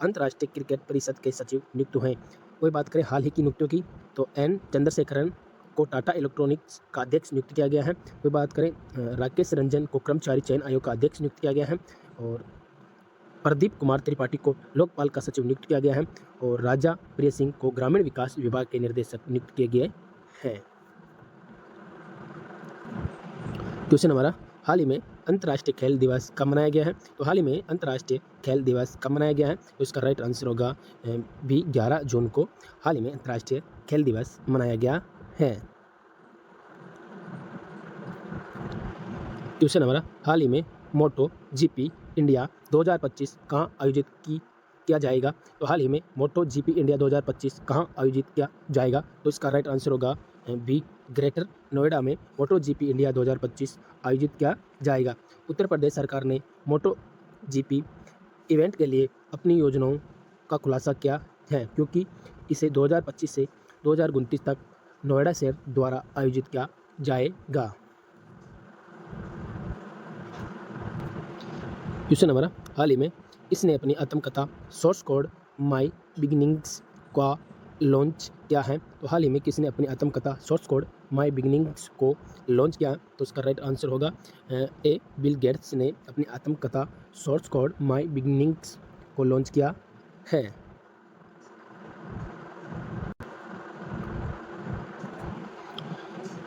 Speaker 1: अंतर्राष्ट्रीय क्रिकेट परिषद के सचिव नियुक्त हुए। वही बात करें हाल ही की नियुक्तियों की, तो एन चंद्रशेखरन को टाटा इलेक्ट्रॉनिक्स का अध्यक्ष नियुक्त किया गया है। वही बात करें राकेश रंजन को कर्मचारी चयन आयोग का अध्यक्ष नियुक्त किया गया है, और प्रदीप कुमार त्रिपाठी को लोकपाल का सचिव नियुक्त किया गया है, और राजा प्रिय सिंह को ग्रामीण विकास विभाग के निर्देशक नियुक्त किए गए हैं। क्वेश्चन हमारा, हाल ही में अंतर्राष्ट्रीय खेल दिवस कब मनाया गया है? तो हाल ही में अंतर्राष्ट्रीय खेल दिवस कब मनाया गया है? तो इसका राइट आंसर होगा बी, 11 जून को हाल ही में अंतर्राष्ट्रीय खेल दिवस मनाया गया है। क्वेश्चन हमारा, हाल ही में मोटो जीपी इंडिया 2025 कहाँ आयोजित किया जाएगा? तो हाल ही में मोटो जीपी इंडिया 2025 कहाँ आयोजित किया जाएगा? तो इसका राइट आंसर होगा बी, ग्रेटर नोएडा में मोटो जीपी इंडिया 2025 आयोजित किया जाएगा। उत्तर प्रदेश सरकार ने मोटो जीपी इवेंट के लिए अपनी योजनाओं का खुलासा किया है, क्योंकि इसे 2025 से 2029 तक नोएडा शहर द्वारा आयोजित किया जाएगा। क्वेश्चन हमारा, हाल ही में इसने अपनी आत्मकथा सोर्स कोड माई बिगिनिंग्स का लॉन्च किया है? तो हाल ही में किसने अपनी आत्मकथा सोर्स कोड माई बिगिनिंग्स को लॉन्च किया? तो इसका राइट आंसर होगा ए बिल गेट्स ने अपनी आत्मकथा सोर्स कोड माई बिगिनिंग्स को लॉन्च किया है।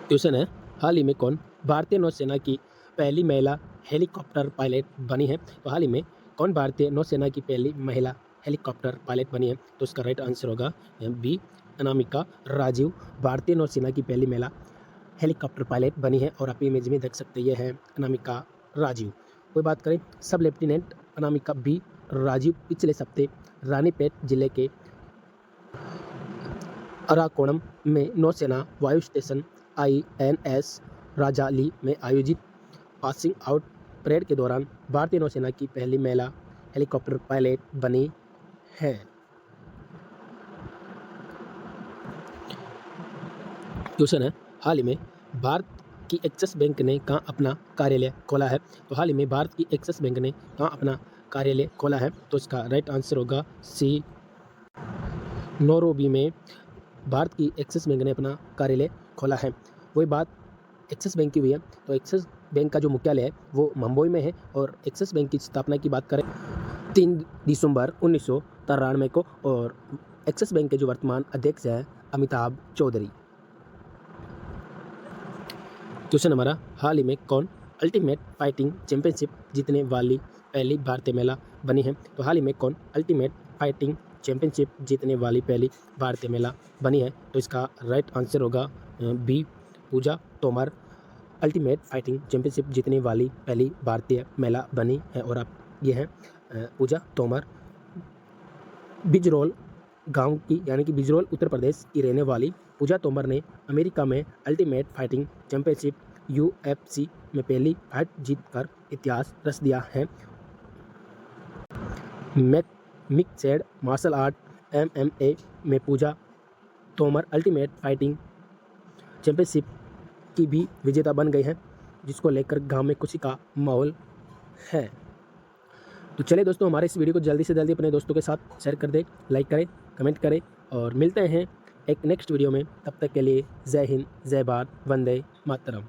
Speaker 1: क्वेश्चन है, हाल ही में कौन भारतीय नौसेना की पहली महिला हेलीकॉप्टर पायलट बनी है? तो हाल ही में कौन भारतीय नौसेना की पहली महिला हेलीकॉप्टर पायलट बनी है? तो इसका राइट आंसर होगा बी अनामिका राजीव भारतीय नौसेना की पहली महिला हेलीकॉप्टर पायलट बनी है। और आप इमेज में देख सकते ये है अनामिका राजीव। कोई बात करें, सब लेफ्टिनेंट अनामिका बी राजीव पिछले हफ्ते रानीपेट जिले के अराकोणम में नौसेना वायु स्टेशन INS राजाली में आयोजित पासिंग आउट परेड के दौरान भारतीय नौसेना की पहली महिला हेलीकॉप्टर पायलट बनी है। क्वेश्चन है, हाल ही में भारत की एक्सिस बैंक ने कहाँ अपना कार्यालय खोला है? तो हाल ही में भारत की एक्सिस बैंक ने कहाँ अपना कार्यालय खोला है? तो इसका राइट आंसर होगा सी नैरोबी में भारत की एक्सिस बैंक ने अपना कार्यालय खोला है। वही बात एक्सिस बैंक की हुई है, तो एक्सिस बैंक का जो मुख्यालय है वो मुंबई में है। और एक्सिस बैंक की स्थापना की बात करें 3 दिसंबर 1993 को, और एक्सिस बैंक के जो वर्तमान अध्यक्ष है अमिताभ चौधरी। क्वेश्चन हमारा, हाल ही में कौन अल्टीमेट फाइटिंग चैंपियनशिप जीतने वाली पहली भारतीय महिला बनी है? तो हाल ही में कौन अल्टीमेट फाइटिंग चैंपियनशिप जीतने वाली पहली भारतीय महिला बनी है? तो इसका राइट आंसर होगा बी पूजा तोमर अल्टीमेट फाइटिंग चैंपियनशिप जीतने वाली पहली भारतीय महिला बनी है। और आप ये हैं पूजा तोमर बिजरोल गांव की, यानी कि बिजरोल उत्तर प्रदेश की रहने वाली पूजा तोमर ने अमेरिका में अल्टीमेट फाइटिंग चैंपियनशिप UFC में पहली फाइट जीतकर इतिहास रच दिया है। मिक्सेड मार्शल आर्ट MMA में पूजा तोमर अल्टीमेट फाइटिंग चैंपियनशिप की भी विजेता बन गई हैं, जिसको लेकर गांव में खुशी का माहौल है। तो चलिए दोस्तों, हमारे इस वीडियो को जल्दी से जल्दी अपने दोस्तों के साथ शेयर कर दें, लाइक करें, कमेंट करें, और मिलते हैं एक नेक्स्ट वीडियो में। तब तक के लिए जय हिंद, जय भारत, वंदे मातरम।